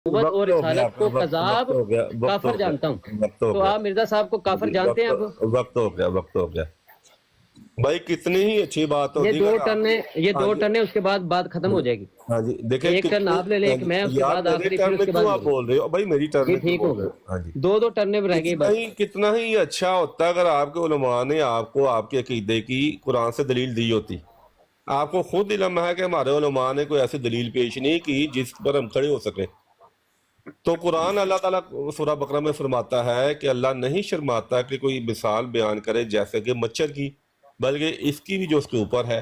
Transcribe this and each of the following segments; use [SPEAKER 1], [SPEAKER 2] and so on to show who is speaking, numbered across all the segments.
[SPEAKER 1] نبوت اور
[SPEAKER 2] وقت ہو گیا
[SPEAKER 1] رسالت
[SPEAKER 2] آپ کا،
[SPEAKER 1] کو کذاب
[SPEAKER 2] وقت ہو گیا، وقت
[SPEAKER 1] کافر
[SPEAKER 2] ہو گیا،
[SPEAKER 1] جانتا ہوں.
[SPEAKER 2] وقت ہو
[SPEAKER 1] تو
[SPEAKER 2] گیا
[SPEAKER 1] آپ مرزا صاحب کو کافر
[SPEAKER 2] جی،
[SPEAKER 1] جانتے ہیں اب؟
[SPEAKER 2] وقت ہو گیا، وقت ہو گیا بھائی. کتنی ہی اچھی بات
[SPEAKER 1] یہ
[SPEAKER 2] ہوتی
[SPEAKER 1] دو
[SPEAKER 2] اگر آپ.
[SPEAKER 1] ٹرنیں، یہ
[SPEAKER 2] ہاں
[SPEAKER 1] دو
[SPEAKER 2] جی،
[SPEAKER 1] ٹرنیں، اس کے بعد بات ختم ہو جائے گی.
[SPEAKER 2] ہاں جی دیکھیں
[SPEAKER 1] ایک ٹرن
[SPEAKER 2] کتنی.
[SPEAKER 1] آپ لے لیں،
[SPEAKER 2] ہاں
[SPEAKER 1] ایک
[SPEAKER 2] جی
[SPEAKER 1] میں، اس کے
[SPEAKER 2] یار
[SPEAKER 1] بعد
[SPEAKER 2] میرے
[SPEAKER 1] آخری، پھر
[SPEAKER 2] ٹرن
[SPEAKER 1] اس
[SPEAKER 2] میں
[SPEAKER 1] کے بعد
[SPEAKER 2] کیوں آپ
[SPEAKER 1] میری.
[SPEAKER 2] بول رہے ہو بھائی؟ میری ٹرن
[SPEAKER 1] یہ
[SPEAKER 2] میں کیوں
[SPEAKER 1] ٹھیک
[SPEAKER 2] بول
[SPEAKER 1] ہوگا.
[SPEAKER 2] رہے ہو؟ ہاں جی.
[SPEAKER 1] دو دو ٹرنیں رہ گئی بس.
[SPEAKER 2] کتنا ہی اچھا ہوتا اگر آپ کے علماء نے آپ کو آپ کے عقیدے کی قرآن سے دلیل دی ہوتی. آپ کو خود علم ہے کہ ہمارے علماء نے کوئی ایسی دلیل پیش نہیں کی جس پر ہم کھڑے ہو سکے. تو قرآن اللہ تعالیٰ سورہ بقرہ میں فرماتا ہے کہ اللہ نہیں شرماتا کہ کوئی مثال بیان کرے جیسے کہ مچھر کی، بلکہ اس کی بھی جو اس کے اوپر ہے.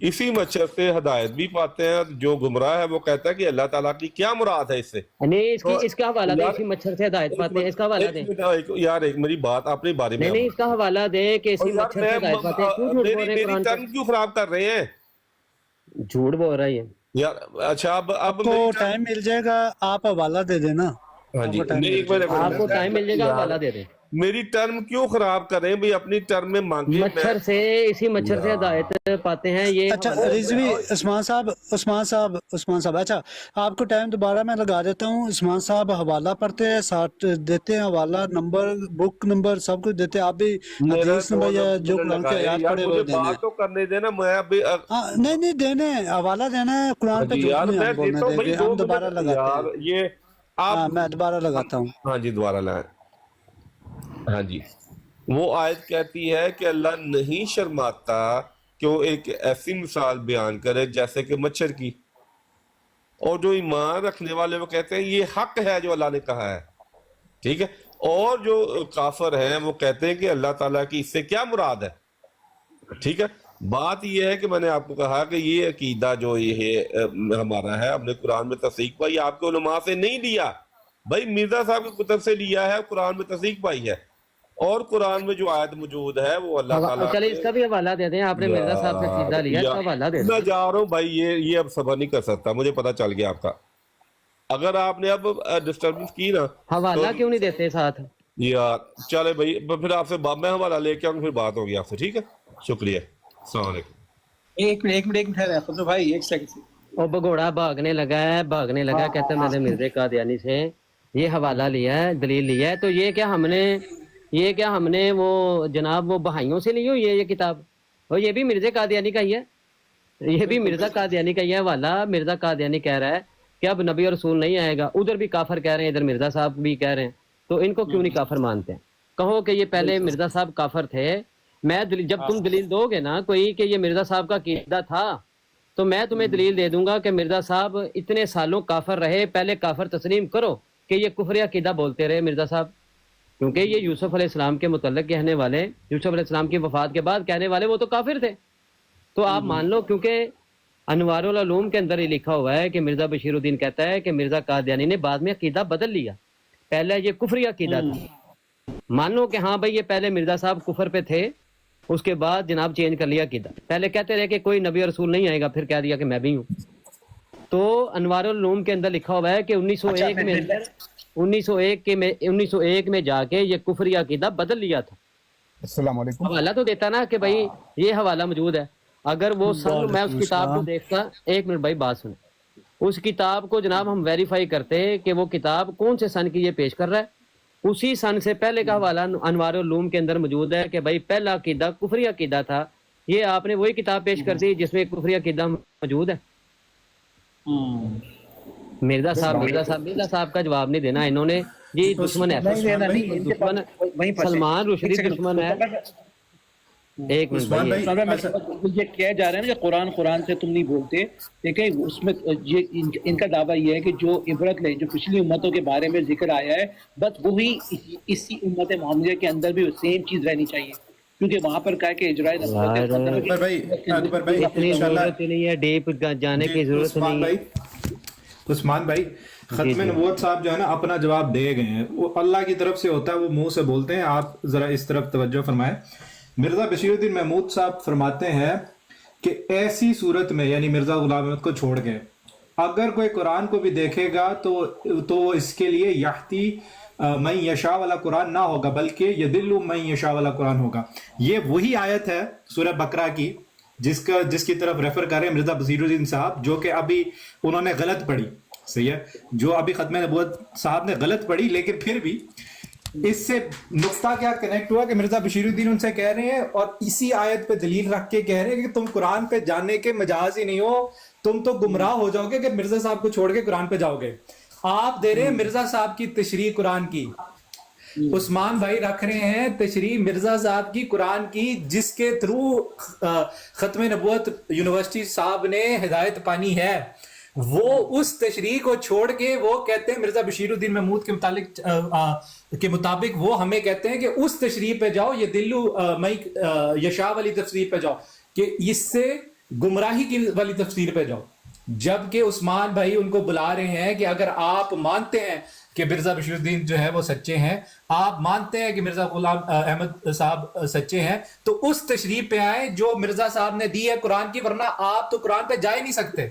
[SPEAKER 2] اسی مچھر سے ہدایت بھی پاتے ہیں. جو گمراہ ہے وہ کہتا ہے کہ اللہ تعالیٰ کی کیا مراد ہے اس سے.
[SPEAKER 1] نہیں،
[SPEAKER 2] تو
[SPEAKER 1] اس کا حوالہ دے،
[SPEAKER 2] یار
[SPEAKER 1] اسی مچھر سے ہدایت
[SPEAKER 2] ایک
[SPEAKER 1] پاتے ہیں، اس کا حوالہ دیں.
[SPEAKER 2] منٹ یار ایک میری بات اپنے بارے میں
[SPEAKER 1] نہیں
[SPEAKER 2] آپ
[SPEAKER 1] نہیں، اس کا حوالہ دے کہ
[SPEAKER 2] اور
[SPEAKER 1] اسی
[SPEAKER 2] یار
[SPEAKER 1] مچھر سے ہدایت پاتے ہیں. کیوں جھوٹ بول رہے ہیں
[SPEAKER 2] میری
[SPEAKER 1] قرآن پہ؟
[SPEAKER 2] ٹرم کیوں خراب کر رہے ہیں
[SPEAKER 1] جھوٹ بول رہا ہے یہ.
[SPEAKER 2] یار؟ اچھا اب
[SPEAKER 3] آپ کو
[SPEAKER 2] میری ٹرم.
[SPEAKER 3] ٹائم مل جائے گا، آپ حوالہ دے دینا.
[SPEAKER 2] ہاں
[SPEAKER 3] آپ
[SPEAKER 2] جی
[SPEAKER 3] کو ٹائم
[SPEAKER 2] نہیں،
[SPEAKER 3] مل
[SPEAKER 2] ایک
[SPEAKER 3] جائے گا.
[SPEAKER 1] آپ کو ٹائم مل جائے گا،
[SPEAKER 2] یار
[SPEAKER 1] حوالہ دے دیں.
[SPEAKER 2] میری ٹرم کیوں خراب کریں بھائی؟ اپنی ٹرم میں مانگے میں.
[SPEAKER 1] مچھر سے، اسی مچھر سے
[SPEAKER 2] یار
[SPEAKER 1] ہدایت پاتے ہیں، یہ
[SPEAKER 3] اچھا
[SPEAKER 1] حوالہ دیں.
[SPEAKER 3] رضوی، عثمان صاحب اچھا آپ کو ٹائم دوبارہ میں لگا دیتا ہوں. عثمان صاحب حوالہ پڑھتے ہیں، ساتھ دیتے ہیں حوالہ نمبر، بک نمبر، سب کچھ دیتے ہیں. آپ بھی
[SPEAKER 2] میرا
[SPEAKER 3] حدیث نمبر
[SPEAKER 2] 2
[SPEAKER 3] یا
[SPEAKER 2] نمبر
[SPEAKER 3] جو
[SPEAKER 2] نے
[SPEAKER 3] قرآن کی
[SPEAKER 2] لگائے
[SPEAKER 3] آیات
[SPEAKER 2] یار،
[SPEAKER 3] پڑھے وہ
[SPEAKER 2] مجھے
[SPEAKER 3] دینا ہے.
[SPEAKER 2] بات تو کرنے دینا. میں ابھی
[SPEAKER 3] ہاں نہیں دینے ہیں، حوالہ دینا ہے. قرآن پہ
[SPEAKER 2] جی
[SPEAKER 3] جھوٹ
[SPEAKER 2] یار
[SPEAKER 3] نہیں
[SPEAKER 2] میں
[SPEAKER 3] ہم بولنے
[SPEAKER 2] دیتا ہوں
[SPEAKER 3] دیں
[SPEAKER 2] بھائی
[SPEAKER 3] گے،
[SPEAKER 2] 2
[SPEAKER 3] ہم دوبارہ
[SPEAKER 2] منٹ
[SPEAKER 3] لگاتے
[SPEAKER 2] یار.
[SPEAKER 3] ہیں.
[SPEAKER 2] یہ آپ.
[SPEAKER 3] ہاں میں دوبارہ لگاتا ہوں.
[SPEAKER 2] ہاں جی دوبارہ لائیں. ہاں جی وہ آیت کہتی ہے کہ اللہ نہیں شرماتا کہ وہ ایک ایسی مثال بیان کرے جیسے کہ مچھر کی. اور جو ایمان رکھنے والے وہ کہتے ہیں یہ حق ہے جو اللہ نے کہا ہے. ٹھیک ہے. اور جو کافر ہیں وہ کہتے ہیں کہ اللہ تعالیٰ کی اس سے کیا مراد ہے. ٹھیک ہے. بات یہ ہے کہ میں نے آپ کو کہا کہ یہ عقیدہ جو یہ ہمارا ہے، ہم نے قرآن میں تصدیق پائی، آپ کے علماء سے نہیں لیا بھائی. مرزا صاحب کی کتب سے لیا ہے، قرآن میں تصدیق پائی ہے. اور قرآن میں جو آیت موجود ہے وہ اللہ تعالیٰ
[SPEAKER 1] چلے اس
[SPEAKER 2] کے.
[SPEAKER 1] کا بھی حوالہ دے دیں. آپ نے مرزا صاحب سے عقیدہ لیا، اس کا حوالہ دے
[SPEAKER 2] میں
[SPEAKER 1] دیں.
[SPEAKER 2] جا رہا ہوں بھائی. یہ اب صبر نہیں کر سکتا، مجھے پتا چل گیا آپ کا. اگر آپ نے اب ڈسٹربنس کی نا تو
[SPEAKER 1] حوالہ کیوں نہیں دیتے ساتھ؟
[SPEAKER 2] یار چلے بھائی پھر آپ سے میں حوالہ لے کے آؤں پھر بات ہوگی آپ سے. ٹھیک ہے، شکریہ، السلام علیکم.
[SPEAKER 4] ایک منٹ خسرو بھائی، ایک سیکنڈ سے.
[SPEAKER 1] وہ بگوڑا بھاگنے لگا کہتا ہے میں نے مرزا قادیانی سے یہ حوالہ لیا ہے، دلیل لیا ہے. تو یہ کیا ہم نے وہ جناب وہ بہائیوں سے لی ہوئی ہے یہ کتاب؟ اور یہ بھی مرزا قادیانی کا ہی ہے، یہ بھی مرزا قادیانی کا ہی ہے حوالہ. مرزا قادیانی کہہ رہا ہے کہ اب نبی اور رسول نہیں آئے گا. ادھر بھی کافر کہہ رہے ہیں، ادھر مرزا صاحب بھی کہہ رہے ہیں. تو ان کو کیوں نہیں کافر مانتے ہیں؟ کہو کہ یہ پہلے مرزا صاحب کافر تھے. جب تم دلیل دو گے نا کوئی کہ یہ مرزا صاحب کا عقیدہ تھا، تو میں تمہیں دلیل دے دوں گا کہ مرزا صاحب اتنے سالوں کافر رہے. پہلے کافر تسلیم کرو کہ یہ کفر عقیدہ بولتے رہے مرزا صاحب، کیونکہ یہ یوسف علیہ السلام کے متعلق کہنے والے، یوسف علیہ السلام کی وفات کے بعد کہنے والے وہ تو کافر تھے. تو آپ مان لو، کیونکہ انوار العلوم کے اندر یہ لکھا ہوا ہے کہ مرزا بشیر الدین کہتا ہے کہ مرزا قادیانی نے بعد میں عقیدہ بدل لیا. پہلے یہ کفری عقیدہ تھا. مانو کہ ہاں بھائی یہ پہلے مرزا صاحب کفر پہ تھے، اس کے بعد جناب چینج کر لیا عقیدہ. پہلے کہتے رہے کہ کوئی نبی اور رسول نہیں آئے گا، پھر کہہ دیا کہ میں بھی ہوں. تو انوار العلوم کے اندر لکھا ہوا ہے کہ 1901 میں جا کے یہ کفری عقیدہ بدل لیا تھا.
[SPEAKER 5] السلام علیکم.
[SPEAKER 1] حوالہ تو دیتا نا کہ بھائی یہ حوالہ موجود ہے. اگر وہ سن میں اس کتاب کو دیکھتا، ایک منٹ بھائی بات سنیں، اس کتاب کو جناب ہم ویریفائی کرتے کہ وہ کتاب کون سے سن کی یہ پیش کر رہا ہے. اسی سن سے پہلے کا حوالہ انوار العلوم کے اندر موجود ہے کہ بھائی پہلا عقیدہ کفری عقیدہ تھا. یہ آپ نے وہی کتاب پیش کر دی جس میں کفری عقیدہ موجود ہے. مرزا صاحب کا جواب نہیں دینا. انہوں نے جی دشمن ہے، دشمن سلمان رشدی دشمن ہے. ایک منٹ
[SPEAKER 4] عثمان
[SPEAKER 1] بھائی،
[SPEAKER 4] یہ کہا جا رہا ہے نا کہ قرآن سے تم نہیں بولتے. دیکھیں اس میں یہ ان کا دعویٰ یہ ہے کہ جو عبرت لے، جو پچھلی امتوں کے بارے میں ذکر آیا ہے، بس وہی اسی امت محمدیہ کے اندر بھی سیم چیز رہنی چاہیے، کیونکہ وہاں پر کہا کہ اجرائے
[SPEAKER 1] اتنی ضرورت ہی نہیں ہے، ڈیپ جانے کی ضرورت نہیں ہے.
[SPEAKER 6] عثمان بھائی ختم نبوت صاحب جو ہے نا اپنا جواب دے گئے ہیں، وہ اللہ کی طرف سے ہوتا ہے، وہ منہ سے بولتے ہیں. آپ ذرا اس طرف توجہ فرمائیں. مرزا بشیر الدین محمود صاحب فرماتے ہیں کہ ایسی صورت میں، یعنی مرزا غلام احمد کو چھوڑ گئے، اگر کوئی قرآن کو بھی دیکھے گا تو اس کے لیے یحتی من یشاء والا قرآن نہ ہوگا، بلکہ یدل من یشاء والا قرآن ہوگا. یہ وہی آیت ہے سورہ بقرہ کی جس کی طرف ریفر کر رہے ہیں مرزا بشیر الدین صاحب، جو کہ ابھی انہوں نے غلط پڑھی. صحیح ہے. جو ابھی ختم نبوت صاحب نے غلط پڑھی, لیکن پھر بھی اس سے نقطہ کیا کنیکٹ ہوا کہ مرزا بشیر الدین ان سے کہہ رہے ہیں اور اسی آیت پہ دلیل رکھ کے کہہ رہے ہیں کہ تم قرآن پہ جانے کے مجاز ہی نہیں ہو, تم تو گمراہ ہو جاؤ گے کہ مرزا صاحب کو چھوڑ کے قرآن پہ جاؤ گے. آپ دے رہے ہیں مرزا صاحب کی تشریح قرآن کی, عثمان بھائی رکھ رہے ہیں تشریح مرزا صاحب کی قرآن کی, جس کے تھرو ختم نبوت یونیورسٹی صاحب نے ہدایت پانی ہے. وہ اس تشریح کو چھوڑ کے وہ کہتے ہیں مرزا بشیر الدین محمود کے مطابق وہ ہمیں کہتے ہیں کہ اس تشریح پہ جاؤ, یہ دلو مئی یشا والی تفسیر پہ جاؤ, کہ اس سے گمراہی کی والی تفسیر پہ جاؤ. جبکہ عثمان بھائی ان کو بلا رہے ہیں کہ اگر آپ مانتے ہیں کہ مرزا بشیر الدین جو ہے وہ سچے ہیں, آپ مانتے ہیں کہ مرزا غلام احمد صاحب سچے ہیں, تو اس تشریح پہ آئیں جو مرزا صاحب نے دی ہے قرآن کی, ورنہ آپ تو قرآن پہ جا ہی نہیں سکتے.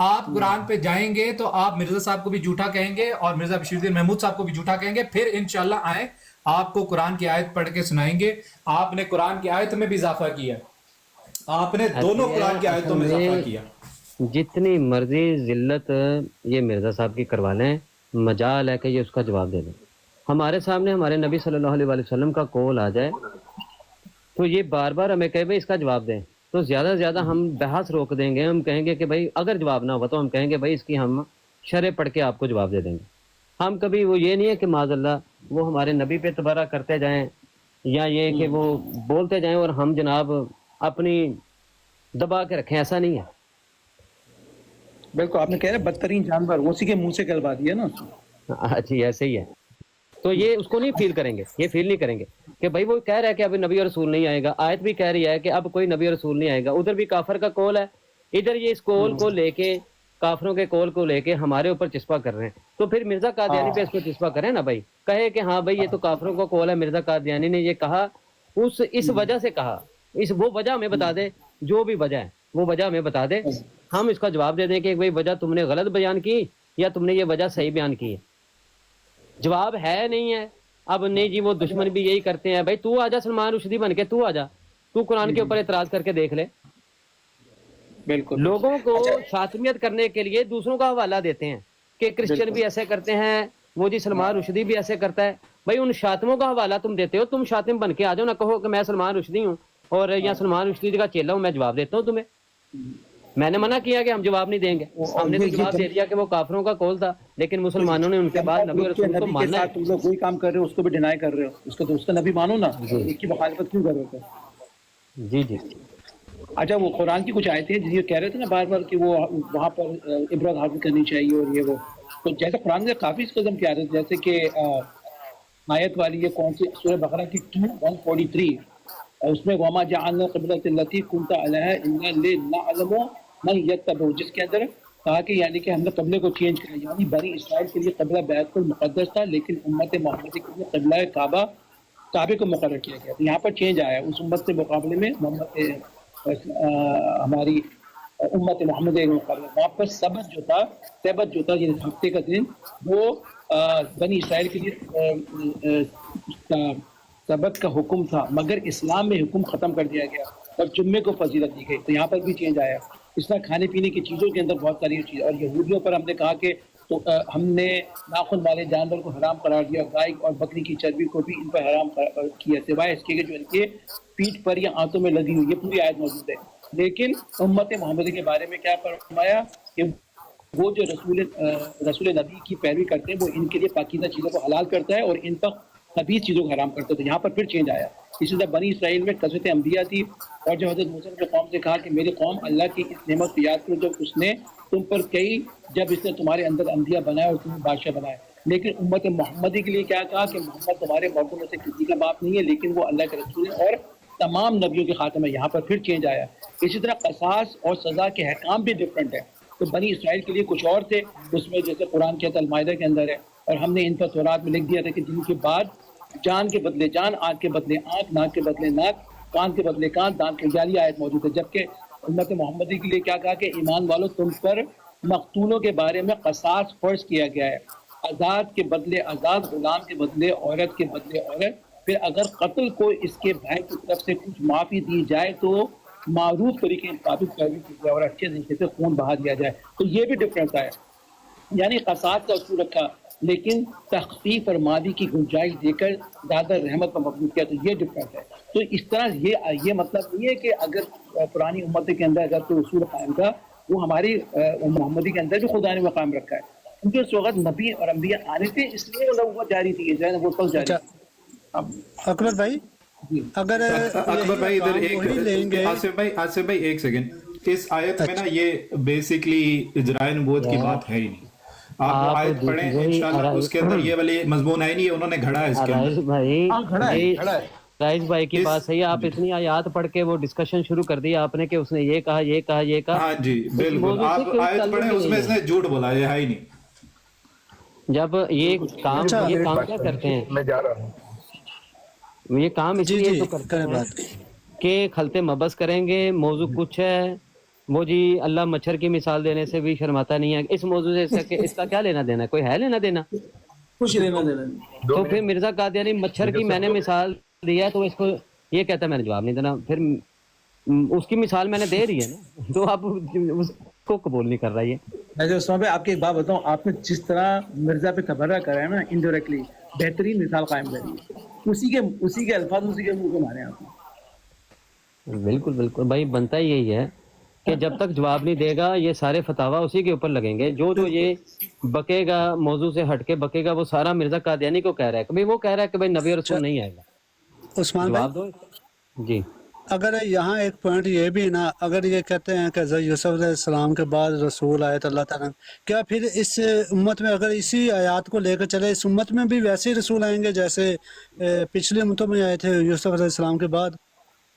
[SPEAKER 6] آپ قرآن پہ جائیں گے تو آپ مرزا صاحب کو بھی جھوٹا کہیں گے اور مرزا بشیر الدین محمود صاحب کو بھی جھوٹا کہیں گے. پھر انشاءاللہ آئیں, آپ کو قرآن کی آیت پڑھ کے سنائیں گے. آپ نے قرآن کی آیت میں بھی اضافہ کیا, آپ نے دونوں قرآن کی آیتوں میں اضافہ کیا.
[SPEAKER 1] جتنی مرضی ذلت یہ مرزا صاحب کی کروا لیں, مجال ہے کہ یہ اس کا جواب دے دیں. ہمارے سامنے ہمارے نبی صلی اللہ علیہ وسلم کا قول آ جائے تو یہ بار بار ہمیں کہے بھائی اس کا جواب دیں, تو زیادہ سے زیادہ ہم بحث روک دیں گے. ہم کہیں گے کہ بھائی اگر جواب نہ ہوا تو ہم کہیں گے بھائی اس کی ہم شرح پڑھ کے آپ کو جواب دے دیں گے. ہم کبھی وہ یہ نہیں ہے کہ معاذ اللہ وہ ہمارے نبی پہ تبرہ کرتے جائیں, یا یہ کہ وہ بولتے جائیں اور ہم جناب اپنی دبا کے رکھیں, ایسا نہیں ہے.
[SPEAKER 4] بالکل آپ نے کہہ رہے بدترین جانور اسی کے منہ سے کہلوا دیا نا.
[SPEAKER 1] جی ایسے ہی ہے. تو یہ اس کو نہیں فیل کریں گے, یہ فیل نہیں کریں گے کہ بھائی وہ کہہ رہا ہے کہ اب نبی اور رسول نہیں آئے گا, آیت بھی کہہ رہی ہے کہ اب کوئی نبی اور رسول نہیں آئے گا, ادھر بھی کافر کا قول ہے, ادھر یہ اس قول کو لے کے کافروں کے قول کو لے کے ہمارے اوپر چسپا کر رہے ہیں. تو پھر مرزا قادیانی پہ اس کو چسپا کریں نا بھائی, کہے کہ ہاں بھائی یہ تو کافروں کا قول ہے, مرزا قادیانی نے یہ کہا اس وجہ سے کہا, وہ وجہ ہمیں بتا دے, جو بھی وجہ ہے وہ وجہ ہمیں بتا دے, ہم اس کا جواب دے دیں کہ بھائی وجہ تم نے غلط بیان کی یا تم نے یہ وجہ صحیح بیان کی ہے. جواب ہے نہیں ہے. اب نہیں جی وہ دشمن بھی یہی کرتے ہیں, بھائی تو آ جا سلمان رشدی بن کے, تو آ جا, تو قرآن کے اوپر اعتراض کر کے دیکھ لے.
[SPEAKER 4] بالکل
[SPEAKER 1] لوگوں کو شاطمیت کرنے کے لیے دوسروں کا حوالہ دیتے ہیں کہ کرسچن بھی ایسے کرتے ہیں, وہ جی سلمان رشدی بھی ایسے کرتا ہے. بھائی ان شاطموں کا حوالہ تم دیتے ہو, تم شاطم بن کے آ جاؤ, نہ کہو کہ میں سلمان رشدی ہوں اور یا سلمان رشدی کا چیلا ہوں, میں جواب دیتا ہوں تمہیں. میں نے منع کیا کہ ہم جواب نہیں دیں گے, ہم نے تو جواب دے دیا کہ وہ کافروں کا قول تھا, لیکن مسلمانوں نے ان کے بعد نبی اور رسول کو مانا ہے.
[SPEAKER 4] تم لوگ وہی کام کر رہے ہو, اس کو بھی ڈینائی کر رہے ہو, اس کو تو اس کا نبی مانو نا, ایک کی مخالفت کیوں کر رہے ہو.
[SPEAKER 1] جی جی.
[SPEAKER 4] اچھا وہ قرآن کی کچھ آیتیں ہیں جس کہہ رہے تھے نا بار بار کہ وہ وہاں پر عبرت حاصل کرنی چاہیے اور یہ وہ, تو جیسے قرآن کے کافی اس قسم کی آیتیں, جیسے کہ آیت والی ہے کون سی, سورہ بقرہ کی 143, اور اس میں وما جعلنا القبلۃ التي كنت عليها الا لنعلم من يتبع, جس کے اندر کہا کہ یعنی کہ ہم نے قبلے کو چینج کیا, یعنی بنی اسرائیل کے لیے قبلہ بیت المقدس تھا, لیکن امت محمدی کے لیے قبلہ کعبے کو مقرر کیا گیا. تو یہاں پر چینج آیا ہے اس امت کے مقابلے میں, ہماری امت محمد کے مقابلے. وہاں پر سبت جو تھا یعنی ہفتے کا دن, وہ بنی اسرائیل کے لیے سبت کا حکم تھا, مگر اسلام میں حکم ختم کر دیا گیا اور جمعے کو فضیلت دی گئی. تو یہاں پر بھی چینج آیا. اس طرح کھانے پینے کی چیزوں کے اندر بہت ساری چیز, اور یہودیوں پر ہم نے کہا کہ تو ہم نے ناخن والے جانور کو حرام قرار دیا, گائے اور بکری کی چربی کو بھی ان پر حرام کیا, سوائے اس کے جو ان کے پیٹھ پر یا آنتوں میں لگی ہوئی, یہ پوری آیت موجود ہے. لیکن امت محمدی کے بارے میں کیا فرمایا کہ وہ جو رسول نبی کی پیروی کرتے ہیں وہ ان کے لیے پاکیزہ چیزوں کو حلال کرتا ہے اور ان پر خبیث چیزوں کو حرام کرتا ہے. تو یہاں پر پھر چینج آیا. اسی طرح بنی اسرائیل میں کثرت انبیاء تھی, اور جو حضرت موسیٰ نے قوم سے کہا کہ میری قوم اللہ کی اس نعمت کو یاد کرو جب اس نے تم پر کئی, جب اس نے تمہارے اندر انبیاء بنائے اور تمہیں بادشاہ بنائے. لیکن امت محمدی کے لیے کیا کہا کہ محمد تمہارے مردوں میں سے کسی کا باپ نہیں ہے, لیکن وہ اللہ کے رسول ہے اور تمام نبیوں کے خاتم ہے. یہاں پر پھر چینج آیا. اسی طرح قصاص اور سزا کے احکام بھی ڈفرینٹ ہے. تو بنی اسرائیل کے لیے کچھ اور تھے, اس میں جیسے قرآن کے المائدہ کے اندر ہے, اور ہم نے ان پر تورات میں لکھ دیا تھا کہ جن کے بعد جان کے بدلے جان, آنکھ کے بدلے آنکھ, ناک کے بدلے ناک, کان کے بدلے کان, دانت کے جالی آیت موجود ہے. جبکہ امت محمدی کے لیے کیا کہا کہ ایمان والوں تم پر مقتولوں کے بارے میں قصاص فرض کیا گیا ہے, آزاد کے بدلے آزاد, غلام کے بدلے عورت کے بدلے عورت. پھر اگر قتل کو اس کے بھائی کی طرف سے کچھ معافی دی جائے تو معروف طریقے کے مطابق پیروی کی جائے اور اچھے طریقے سے خون بہا دیا جائے. تو یہ بھی ڈفرینس آیا. یعنی قصاص کا اصول رکھا لیکن تخفیف اور ماضی کی گنجائش دے کر زیادہ رحمت پر مبنی کیا، تو یہ ڈفرنٹ ہے. تو اس طرح یہ مطلب نہیں ہے کہ اگر پرانی امت کے اندر اگر کوئی اصول قائم تھا وہ ہماری محمدی کے اندر بھی خدا نے وہ قائم رکھا ہے، کیونکہ اس وقت نبی اور انبیاء آنے تھے اس لیے وہ نبوت جاری تھی، جو ہے وہ تو جاری
[SPEAKER 3] اچھا
[SPEAKER 4] تھی.
[SPEAKER 3] اکبر بھائی اگر
[SPEAKER 6] اکبر بھائی ادھر
[SPEAKER 3] یہی
[SPEAKER 6] ایک
[SPEAKER 3] وہی لیں گے
[SPEAKER 6] آصف بھائی ایک سیکنڈ. اس آیت میں نا یہ بیسیکلی اجرائے نبوت کی بات ہے ہی نہیں. آپ وہ آیت پڑھیں انشاءاللہ اس کے اندر یہ والی مضمون ہے نہیں، انہوں نے گھڑا ہے اس کے
[SPEAKER 1] رائز
[SPEAKER 6] اندر.
[SPEAKER 1] بھائی رائز بھائی کی
[SPEAKER 6] اس
[SPEAKER 1] بات صحیح ہے. آپ اتنی آیات پڑھ کے وہ ڈسکشن شروع کر دی آپ نے کہ اس نے یہ کہا یہ کہا یہ کہا.
[SPEAKER 6] ہاں جی
[SPEAKER 1] اس
[SPEAKER 6] بالکل،
[SPEAKER 1] موضوع سے
[SPEAKER 6] آپ
[SPEAKER 1] کوئی
[SPEAKER 6] آیت
[SPEAKER 1] تعلق
[SPEAKER 6] پڑھیں
[SPEAKER 1] ہی
[SPEAKER 6] اس میں
[SPEAKER 1] نہیں
[SPEAKER 6] اس نے جھوٹ بولا، یہ ہے ہی نہیں.
[SPEAKER 1] جب یہ کام کیا کرتے ہیں،
[SPEAKER 5] میں جا رہا ہوں.
[SPEAKER 1] یہ کام اس
[SPEAKER 3] جی
[SPEAKER 1] لیے
[SPEAKER 3] جی
[SPEAKER 1] تو کرتے
[SPEAKER 3] کریں
[SPEAKER 1] ہیں
[SPEAKER 3] بات.
[SPEAKER 1] کہ خلط مبس کریں گے. موضوع کچھ ہے وہ جی اللہ مچھر کی مثال دینے سے بھی شرماتا نہیں ہے. اس موضوع سے اس کا کیا لینا دینا؟ کوئی ہے لینا دینا؟
[SPEAKER 4] کچھ لینا دینا.
[SPEAKER 1] تو پھر مرزا قادیانی مچھر کی میں نے مثال دیا تو اس کو یہ کہتا ہے میں نے جواب نہیں دینا. پھر اس کی مثال میں نے دے دی ہے نا، تو آپ اس کو قبول نہیں کر رہا. یہ
[SPEAKER 4] ایسے عثمان بھائی آپ کی ایک بات بتاؤں، آپ نے جس طرح مرزا پہ تبرہ کرا ہے نا انڈائریکٹلی بہترین مثال قائم کری ہے. اسی کے الفاظ اسی کے منہ کو مارے آپ نے.
[SPEAKER 1] بالکل بالکل بھائی، بنتا ہی یہی ہے کہ جب تک جواب نہیں دے گا یہ سارے فتاوا اسی کے اوپر لگیں گے. جو یہ بکے گا موضوع سے ہٹ کے بکے گا وہ سارا مرزا قادیانی کو کہہ رہا ہے کہ بھائی وہ کہہ رہا ہے کہ بھائی نبی رسول نہیں آئے گا.
[SPEAKER 3] عثمان بھائی
[SPEAKER 1] جواب دو. جی
[SPEAKER 3] اگر یہاں ایک پوائنٹ یہ بھی نا، اگر یہ کہتے ہیں کہ حضرت یوسف علیہ السلام کے بعد رسول آئے تو اللہ تعالیٰ کیا پھر اس امت میں اگر اسی آیات کو لے کر چلے اس امت میں بھی ویسے ہی رسول آئیں گے جیسے پچھلی امتوں میں آئے تھے یوسف علیہ السلام کے بعد؟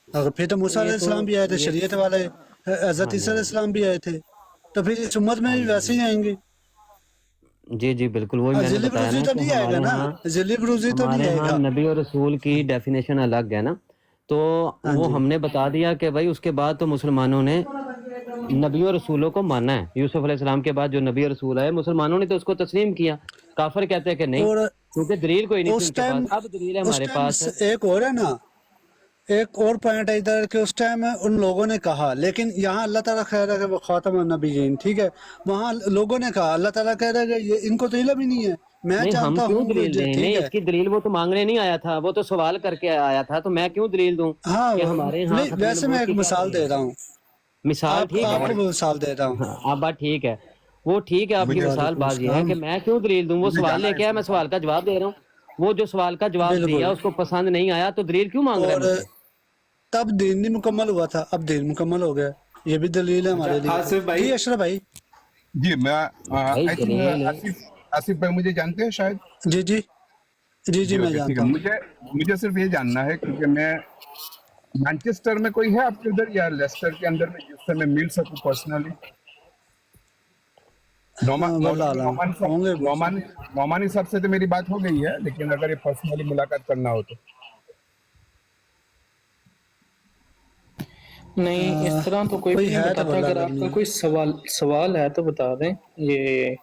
[SPEAKER 3] اگر پھر تو موسیٰ علیہ السلام بھی آئے تھے شریعت والے، حضرت عیسیٰ علیہ السلام بھی آئے تھے، تو پھر اس امت میں بھی ویسے ہی آئیں گے.
[SPEAKER 1] جی جی بالکل وہی میں نے
[SPEAKER 3] ذلی
[SPEAKER 1] بتایا
[SPEAKER 3] بروزی
[SPEAKER 1] نا
[SPEAKER 3] تو
[SPEAKER 1] کہ
[SPEAKER 3] نہیں آئے گا نا، ذلی بروزی تو
[SPEAKER 1] ہمارے
[SPEAKER 3] نہیں آئے
[SPEAKER 1] ہاں
[SPEAKER 3] گا.
[SPEAKER 1] نبی اور رسول کی ڈیفینیشن الگ ہے نا. تو
[SPEAKER 3] ہاں
[SPEAKER 1] وہ
[SPEAKER 3] جی
[SPEAKER 1] ہم نے بتا دیا کہ بھائی اس کے بعد تو مسلمانوں نے نبیوں رسولوں کو مانا ہے. یوسف علیہ السلام کے بعد جو نبی رسول آئے مسلمانوں نے تو اس کو تسلیم کیا. کافر کہتے ہیں کہ نہیں،
[SPEAKER 3] اور
[SPEAKER 1] کیونکہ دلیل کوئی نہیں تھی
[SPEAKER 3] اس
[SPEAKER 1] ان کے
[SPEAKER 3] ٹائم
[SPEAKER 1] پاس. اب دلیل ہے ہمارے پاس.
[SPEAKER 3] ایک اور ہے نا، ایک اور پوائنٹ ہے ادھر کہ اس ٹائم ان لوگوں نے کہا، لیکن یہاں اللہ تعالیٰ کہہ رہا ہے کہ وہ خاتم النبیین، ٹھیک ہے، وہاں لوگوں نے کہا، اللہ تعالیٰ کہہ رہا ہے کہ یہ ان کو تو علم ہی نہیں ہے، میں
[SPEAKER 1] نہیں ہم
[SPEAKER 3] جانتا
[SPEAKER 1] کیوں
[SPEAKER 3] ہوں
[SPEAKER 1] دلیل دیں؟
[SPEAKER 3] ٹھیک
[SPEAKER 1] نہیں
[SPEAKER 3] ہے.
[SPEAKER 1] اس کی دلیل وہ تو مانگنے نہیں آیا تھا، وہ تو سوال کر کے آیا تھا. تو میں کیوں دلیل دوں
[SPEAKER 3] ہاں
[SPEAKER 1] کہ ہمارے یہاں
[SPEAKER 3] نہیں،
[SPEAKER 1] ختم
[SPEAKER 3] ویسے میں
[SPEAKER 1] نبوت
[SPEAKER 3] ایک
[SPEAKER 1] کی کیا
[SPEAKER 3] مثال
[SPEAKER 1] دلیل
[SPEAKER 3] دے
[SPEAKER 1] ہے؟
[SPEAKER 3] رہا ہوں،
[SPEAKER 1] مثال ٹھیک
[SPEAKER 3] آپ
[SPEAKER 1] ہے.
[SPEAKER 3] کو مثال دے رہا ہوں.
[SPEAKER 1] ہاں آپ بات ٹھیک ہے، وہ ٹھیک ہے آپ کی مثال.
[SPEAKER 3] وعلیکم
[SPEAKER 1] بات یہ ہے
[SPEAKER 3] السلام.
[SPEAKER 1] کہ میں کیوں دلیل دوں؟ وہ سوال لے کے آیا، میں سوال کا جواب دے رہا ہوں. وہ جو سوال کا جواب دیا
[SPEAKER 3] بالکل،
[SPEAKER 1] اس کو پسند نہیں آیا تو دلیل کیوں مانگ رہا ہے
[SPEAKER 3] اور
[SPEAKER 1] مجھ سے؟
[SPEAKER 3] تب دین نہیں مکمل ہوا تھا، اب دین مکمل ہو گیا، یہ بھی دلیل ہے
[SPEAKER 6] اچھا
[SPEAKER 3] ہمارے لیے.
[SPEAKER 6] آصف بھائی،
[SPEAKER 3] جی اشرف بھائی.
[SPEAKER 5] جی میں
[SPEAKER 1] بھائی
[SPEAKER 5] آئی تھنک
[SPEAKER 1] دلیل
[SPEAKER 5] آصف بھائی مجھے جانتے ہیں شاید.
[SPEAKER 3] جی جی جی
[SPEAKER 5] جی
[SPEAKER 3] میں
[SPEAKER 5] اوکے ٹھیک
[SPEAKER 3] جانتا
[SPEAKER 5] ہے.
[SPEAKER 3] ہوں.
[SPEAKER 5] مجھے صرف یہ جاننا ہے کیونکہ میں مانچسٹر میں کوئی ہے آپ کے ادھر یا لیسٹر کے اندر میں جس سے میں مل سکوں پرسنلی؟
[SPEAKER 3] واللہ
[SPEAKER 5] مولوی
[SPEAKER 3] عالم ہوں گے.
[SPEAKER 5] نعمانی صاحب سے تو میری بات ہو گئی ہے، لیکن اگر یہ پرسنلی ملاقات کرنا ہو تو.
[SPEAKER 7] نہیں اس طرح تو کوئی بھی نہیں
[SPEAKER 3] ہے تو
[SPEAKER 7] بتاتا.
[SPEAKER 3] واللہ
[SPEAKER 7] اگر
[SPEAKER 3] عالم
[SPEAKER 7] آپ کا
[SPEAKER 3] نہیں.
[SPEAKER 7] کوئی سوال ہے تو بتا دیں. یہ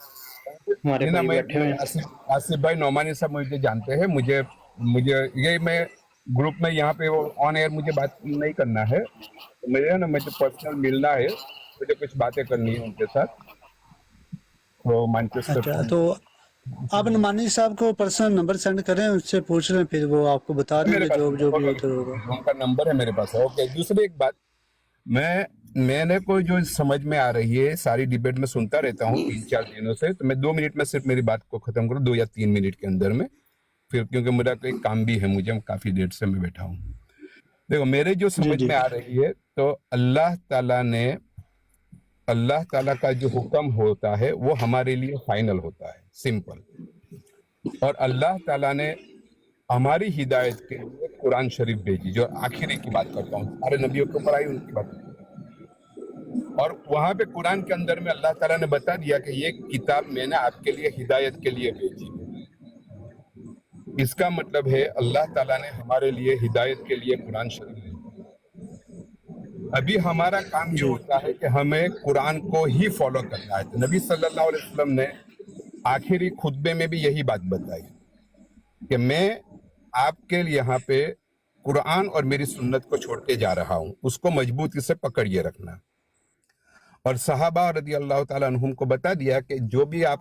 [SPEAKER 7] ہمارے
[SPEAKER 5] نہیں نا،
[SPEAKER 7] بھائی بیٹھے ہوئے ہیں.
[SPEAKER 5] آصف بھائی نعمانی صاحب مجھے جانتے ہیں. مجھے یہ میں گروپ میں یہاں پہ آن ایئر مجھے بات نہیں کرنا ہے. مجھے پرسنل ملنا ہے، مجھے کچھ باتیں کرنی ہے ان کے ساتھ. تو مانچسٹر
[SPEAKER 3] اچھا تو آپ نعمانی صاحب کو پرسنل نمبر سینڈ کریں، اس سے پوچھ لیں، پھر وہ آپ کو بتا دیں
[SPEAKER 5] میرے
[SPEAKER 3] گے
[SPEAKER 5] پاس
[SPEAKER 3] جو بھی ادھر
[SPEAKER 5] اوکے،
[SPEAKER 3] ہوگا.
[SPEAKER 5] ان کا نمبر ہے میرے پاس. اوکے. دوسری ایک بات، میں نے کوئی جو سمجھ میں آ رہی ہے، ساری ڈیبیٹ میں سنتا رہتا ہوں 3-4 دنوں سے، تو میں 2 منٹ میں صرف میری بات کو ختم کروں، 2 یا 3 منٹ کے اندر میں، پھر کیونکہ میرا کوئی کام بھی ہے، مجھے کافی دیر سے میں بیٹھا ہوں. دیکھو میرے جو
[SPEAKER 3] جی
[SPEAKER 5] سمجھ
[SPEAKER 3] جی
[SPEAKER 5] میں آ رہی ہے، تو اللہ تعالیٰ کا جو حکم ہوتا ہے وہ ہمارے لیے فائنل ہوتا ہے، سمپل. اور اللہ تعالیٰ نے ہماری ہدایت کے لیے قرآن شریف بھیجی، جو آخری کی بات کرتا ہوں، سارے نبیوں کے اوپر آئی ان کی بات. اور وہاں پہ قرآن کے اندر میں اللہ تعالیٰ نے بتا دیا کہ یہ کتاب میں نے آپ کے لیے ہدایت کے لیے بھیجی. اس کا مطلب ہے اللہ تعالیٰ نے ہمارے لیے ہدایت کے لیے قرآن شریف بھیجی. ابھی ہمارا کام یہ
[SPEAKER 3] جی
[SPEAKER 5] ہوتا ہے کہ ہمیں قرآن کو ہی فالو کرنا ہے. نبی صلی اللہ علیہ وسلم نے آخری خطبے میں بھی یہی بات بتائی کہ میں آپ کے یہاں پہ قرآن اور میری سنت کو چھوڑ کے جا رہا ہوں، اس کو مضبوطی سے پکڑیے رکھنا. اور صحابہ رضی اللہ تعالیٰ عنہم کو بتا دیا کہ جو بھی آپ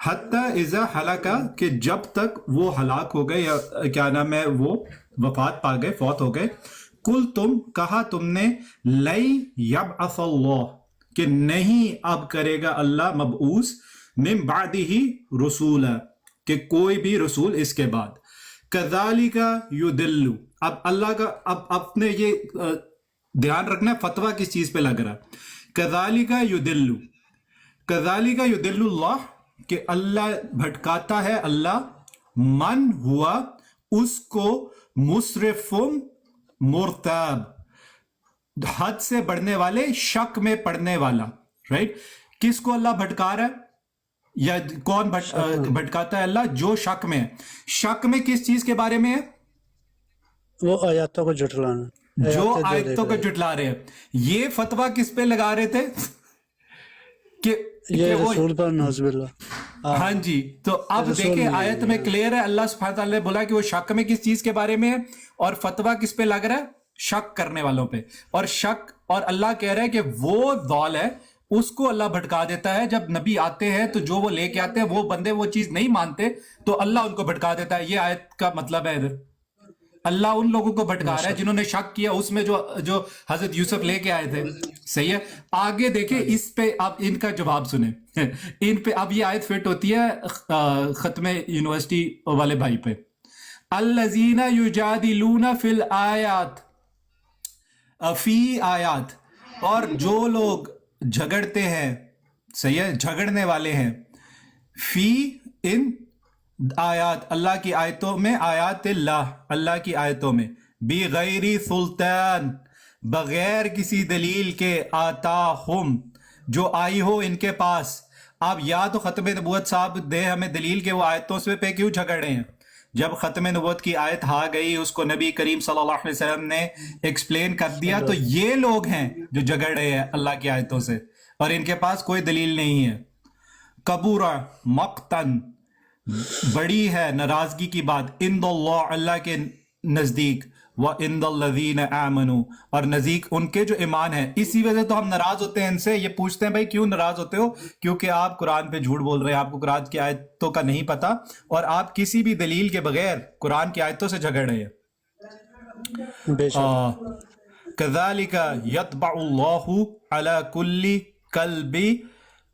[SPEAKER 6] حتی اذا ہلاکا کہ جب تک وہ ہلاک ہو گئے یا کیا نام ہے وہ وفات پا گئے، فوت ہو گئے، کل تم کہا تم نے لئی یبعث اللہ کہ نہیں اب کرے گا اللہ مبعوث من بعدہ رسولا کہ کوئی بھی رسول اس کے بعد، کذالک یدل، اب اللہ کا اب اپنے یہ دھیان رکھنا ہے فتویٰ کس چیز پہ لگ رہا ہے، کذالک یدل، کذالک یدل اللہ کہ اللہ بھٹکاتا ہے اللہ، من ہوا اس کو مسرفم مرتاب حد سے بڑھنے والے، شک میں پڑنے والا، رائٹ؟ کس کو اللہ بھٹکا رہا ہے یا کون بھٹکاتا ہے اللہ؟ جو شک میں ہے۔ شک میں کس چیز کے بارے میں ہے؟
[SPEAKER 3] وہ آیاتوں کو جھٹلانا،
[SPEAKER 6] جو
[SPEAKER 3] آیاتیں
[SPEAKER 6] آیتوں کو
[SPEAKER 3] دیکھ رہے
[SPEAKER 6] جھٹلا رہے ہیں۔ یہ فتویٰ کس پہ لگا رہے تھے کہ
[SPEAKER 3] یہ
[SPEAKER 6] وہ
[SPEAKER 3] رسول پر نعوذ باللہ۔
[SPEAKER 6] ہاں جی، تو اب
[SPEAKER 3] رسول
[SPEAKER 6] دیکھیں
[SPEAKER 3] نہیں
[SPEAKER 6] آیت میں کلیئر ہے، اللہ سبحانہ تعالیٰ نے بولا کہ وہ شک میں کس چیز کے بارے میں ہے، اور فتویٰ کس پہ لگ رہا ہے؟ شک کرنے والوں پہ۔ اور شک، اور اللہ کہہ رہا ہے کہ وہ ضال ہے، اس کو اللہ بھٹکا دیتا ہے۔ جب نبی آتے ہیں تو جو وہ لے کے آتے ہیں وہ بندے وہ چیز نہیں مانتے تو اللہ ان کو بھٹکا دیتا ہے۔ یہ آیت کا مطلب ہے ادھر اللہ ان لوگوں کو بھٹکا رہا ہے جنہوں نے شک کیا اس میں جو حضرت یوسف لے کے آئے تھے۔ صحیح ہے، آگے دیکھیں اس پہ آپ ان کا جواب سنیں، ان پہ اب یہ آیت فٹ ہوتی ہے ختم یونیورسٹی والے بھائی پہ، الذین یجادلون فی الآیات، فی آیات، اور جو لوگ جھگڑتے ہیں، صحیح ہے، جھگڑنے والے ہیں، فی ان آیات، اللہ کی آیتوں میں، آیات اللہ، اللہ کی آیتوں میں، بغیر سلطان، بغیر کسی دلیل کے، آتاہم، جو آئی ہو ان کے پاس۔ اب یا تو ختم نبوت صاحب دے ہمیں دلیل کے وہ آیتوں سے پہ کیوں جھگڑ رہے ہیں۔ جب ختم نبوت کی آیت آ گئی اس کو نبی کریم صلی اللہ علیہ وسلم نے ایکسپلین کر دیا، تو یہ لوگ ہیں جو جھگڑ رہے ہیں اللہ کی آیتوں سے اور ان کے پاس کوئی دلیل نہیں ہے۔ کبورا مقتن، بڑی ہے ناراضگی کی بات، عند اللہ، اللہ کے نزدیک، وعند الذین آمنوا، اور نزدیک ان کے جو ایمان ہے۔ اسی وجہ تو ہم ناراض ہوتے ہیں ان سے، یہ پوچھتے ہیں بھائی کیوں ناراض ہوتے ہو؟ کیونکہ آپ قرآن پہ جھوٹ بول رہے ہیں، آپ کو قرآن کی آیتوں کا نہیں پتا اور آپ کسی بھی دلیل کے بغیر قرآن کی آیتوں سے جھگڑ رہے ہیں۔
[SPEAKER 3] بے شک
[SPEAKER 6] کذالک یطبع اللہ علی کل قلب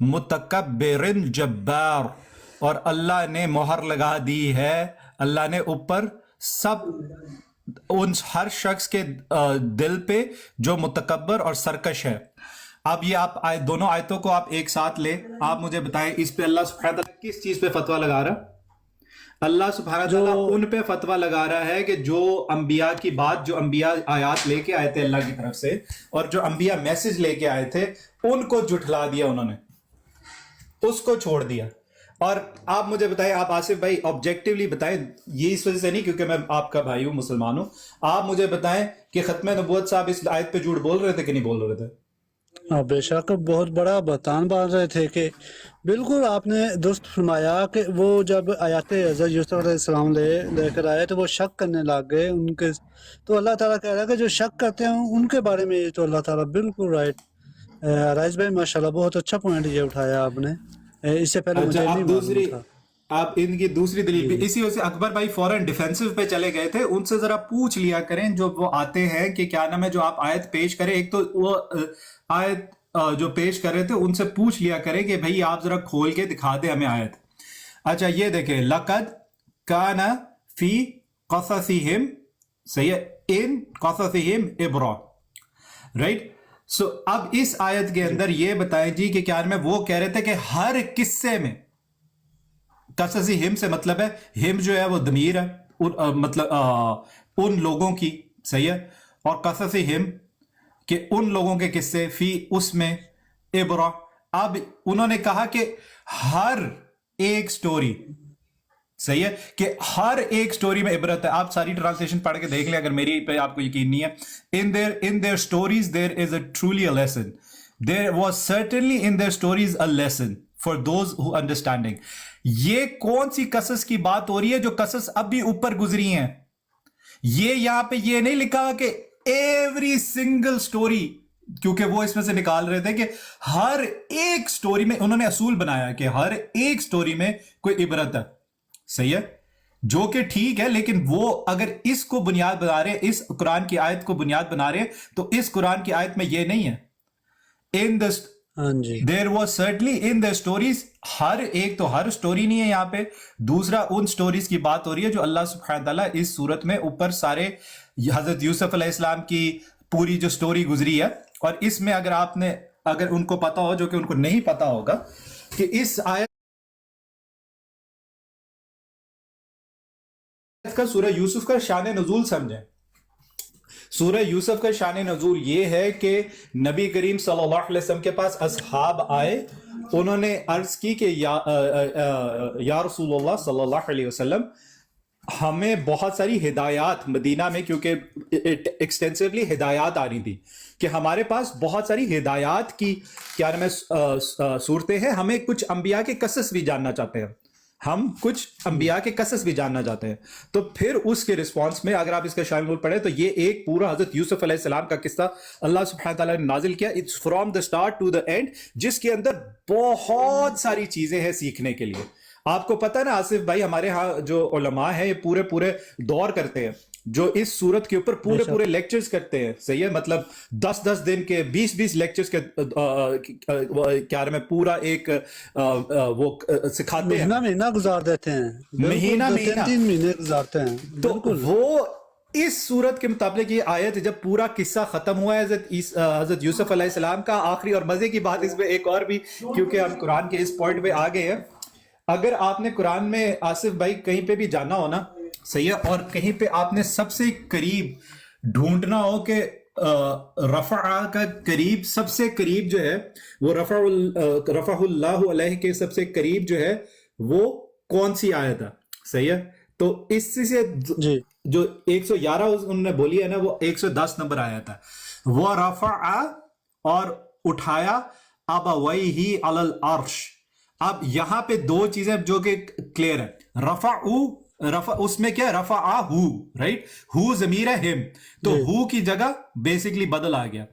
[SPEAKER 6] متکبر جبار، اور اللہ نے مہر لگا دی ہے، اللہ نے اوپر سب ان ہر شخص کے دل پہ جو متکبر اور سرکش ہے۔ اب یہ آپ دونوں آیتوں کو آپ ایک ساتھ لیں، آپ مجھے بتائیں اس پہ اللہ سبحانہ تعالیٰ کس چیز پہ فتویٰ لگا رہا ہے؟ اللہ سبحانہ تعالیٰ ان پہ فتویٰ لگا رہا ہے کہ جو انبیاء کی بات، جو انبیاء آیات لے کے آئے تھے اللہ کی طرف سے اور جو انبیاء میسج لے کے آئے تھے ان کو جھٹلا دیا انہوں نے، اس کو چھوڑ دیا۔ اور آپ مجھے بتائیں، آپ آصف بھائی آبجیکٹیولی بتائیں، یہ اس وجہ سے نہیں کیونکہ میں آپ کا بھائی ہوں، مسلمان ہوں، آپ مجھے بتائیں کہ ختم نبوت صاحب اس آیت پہ جھوٹ بول رہے تھے کہ نہیں بول رہے تھے؟
[SPEAKER 3] ہاں بے شک بہت بڑا بہتان باندھ رہے تھے کہ بالکل آپ نے درست فرمایا کہ وہ جب آیات حضرت یوسف علیہ السلام لے کر آئے تو وہ شک کرنے لگ گئے ان کے، تو اللہ تعالیٰ کہہ رہا ہے کہ جو شک کرتے ہیں ان کے بارے میں یہ تو اللہ تعالیٰ بالکل رائٹ۔ رائز بھائی ماشاءاللہ بہت اچھا پوائنٹ یہ اٹھایا آپ نے، اس سے پہلے مجھے نہیں معلوم تھا۔
[SPEAKER 6] آپ ان کی دوسری دلیل بھی اسی وجہ سے اکبر بھائی فوراً ڈیفینسو پہ چلے گئے تھے، ان سے ذرا پوچھ لیا کریں جو وہ آتے ہیں کہ کیا نام ہے، جو آپ آیت پیش کریں، ایک تو وہ آیت جو پیش کر رہے تھے ان سے پوچھ لیا کریں کہ بھائی آپ ذرا کھول کے دکھا دیں ہمیں آیت۔ اچھا یہ دیکھیں، لقد کان فی قصصہم، صحیح ہے، ان قصصہم عبرہ، رائٹ؟ سو اب اس آیت کے اندر یہ بتائیں جی کہ کیا نام ہے، وہ کہہ رہے تھے کہ ہر قصے میں، قصصی ہم سے مطلب ہے، ہم جو ہے وہ ضمیر ہے، مطلب ان لوگوں کی، صحیح ہے، اور قصصی ہم کہ ان لوگوں کے قصے، فی اس میں عبرہ۔ اب انہوں نے کہا کہ ہر ایک سٹوری، صحیح ہے، کہ ہر ایک سٹوری میں عبرت ہے۔ آپ ساری ٹرانسلیشن پڑھ کے دیکھ لیں اگر میری پہ آپ کو یقین نہیں ہے۔ in their stories there is truly a lesson. There was certainly in their stories a lesson for those who understanding. یہ کون سی قصص کی بات ہو رہی ہے جو قصص اب بھی اوپر گزری ہیں؟ یہ یہاں پہ یہ نہیں لکھا کہ ایوری سنگل سٹوری کیونکہ وہ اس میں سے نکال رہے تھے کہ ہر ایک سٹوری میں انہوں نے اصول بنایا کہ ہر ایک سٹوری میں کوئی عبرت ہے. صحیح ہے, جو کہ ٹھیک ہے, لیکن وہ اگر اس کو بنیاد بنا رہے, اس قرآن کی آیت کو بنیاد بنا رہے, تو اس قرآن کی آیت میں یہ نہیں ہے. ان دا
[SPEAKER 3] ہاں جی
[SPEAKER 6] there was certainly in the stories, ہر ایک تو ہر سٹوری نہیں ہے یہاں پہ. دوسرا ان سٹوریز کی بات ہو رہی ہے جو اللہ سبحانہ تعالیٰ اس صورت میں اوپر سارے حضرت یوسف علیہ السلام کی پوری جو سٹوری گزری ہے, اور اس میں اگر ان کو پتا ہو, جو کہ ان کو نہیں پتا ہوگا, کہ اس آیت کا سورہ یوسف کا شان نزول سمجھیں. سورہ یوسف کا شان نزول یہ ہے کہ نبی کریم صلی اللہ علیہ وسلم کے پاس اصحاب آئے, انہوں نے عرض کی کہ یا رسول اللہ صلی اللہ علیہ وسلم, ہمیں بہت ساری ہدایات مدینہ میں, کیونکہ ایکسٹینسولی ہدایات آ رہی تھی, کہ ہمارے پاس بہت ساری ہدایات کی کیا نام ہے صورتیں ہیں, ہمیں کچھ انبیاء کے قصص بھی جاننا چاہتے ہیں, ہم کچھ انبیاء کے قصص بھی جاننا چاہتے ہیں. تو پھر اس کے رسپانس میں اگر آپ اس کا شان نزول پڑھیں تو یہ ایک پورا حضرت یوسف علیہ السلام کا قصہ اللہ سبحانہ تعالیٰ نے نازل کیا, it's from the start to the end, جس کے اندر بہت ساری چیزیں ہیں سیکھنے کے لیے. آپ کو پتہ نا آصف بھائی, ہمارے ہاں جو علماء ہیں یہ پورے دور کرتے ہیں, جو اس صورت کے اوپر پورے لیکچرز کرتے ہیں. صحیح ہے, مطلب 10 دن کے 20 لیکچرز کے کیا میں پورا ایک وہ سکھاتے ہیں,
[SPEAKER 3] مہینہ گزار دیتے ہیں,
[SPEAKER 6] مہینہ
[SPEAKER 3] 3 مہینے گزارتے ہیں.
[SPEAKER 6] تو وہ اس صورت کے مطابق یہ آیت جب پورا قصہ ختم ہوا ہے حضرت یوسف علیہ السلام کا, آخری اور مزے کی بات اس میں ایک اور بھی, کیونکہ ہم قرآن کے اس پوائنٹ پہ آ گئے ہیں, اگر آپ نے قرآن میں آصف بھائی کہیں پہ بھی جانا ہو نا, صحیح ہے, اور کہیں پہ آپ نے سب سے قریب ڈھونڈنا ہو کہ رفع کا قریب, سب سے قریب جو ہے وہ رفع اللہ علیہ کے سب سے قریب جو ہے وہ کون سی آیت ہے, صحیح ہے, تو اس سے جو 111 انہوں نے بولی ہے نا, وہ 110 نمبر آیت ہے. وہ رفع اور اٹھایا ابویہ علی العرش. اب یہاں پہ دو چیزیں جو کہ کلیئر ہے, رفع اس میں کیا ہے, رفع ہو, رائٹ, ہو ضمیر ہے ہم, تو ہو کی جگہ بیسیکلی بدل آ گیا,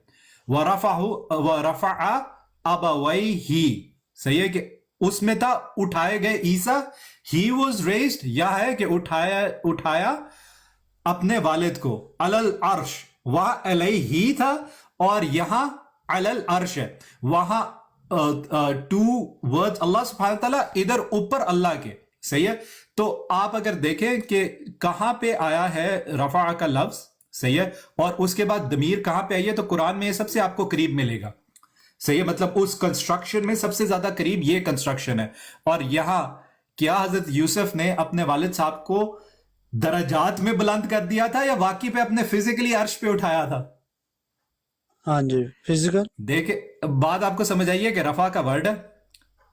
[SPEAKER 6] وَرَفَعَ أَبَوَيْهِ, صحیح ہے, کہ اس میں تھا اٹھائے گئے عیسیٰ, he was raised, یا ہے کہ اٹھایا اپنے والد کو, علی العرش, وہاں علیہ تھا اور یہاں علی العرش ہے, وہاں ٹو ورڈز اللہ سبحانہ تعالیٰ, ادھر اوپر اللہ کے, صحیح ہے. تو آپ اگر دیکھیں کہ کہاں پہ آیا ہے رفع کا لفظ, صحیح ہے, اور اس کے بعد ضمیر کہاں پہ آئی ہے, تو قرآن میں یہ سب سے آپ کو قریب ملے گا, صحیح ہے, مطلب اس کنسٹرکشن میں سب سے زیادہ قریب یہ کنسٹرکشن ہے. اور یہاں کیا حضرت یوسف نے اپنے والد صاحب کو درجات میں بلند کر دیا تھا, یا واقعی پہ اپنے فزیکلی عرش پہ اٹھایا تھا؟
[SPEAKER 3] ہاں جی, فزیکل.
[SPEAKER 6] دیکھیں بات آپ کو سمجھ آئیے کہ رفع کا ورڈ ہے,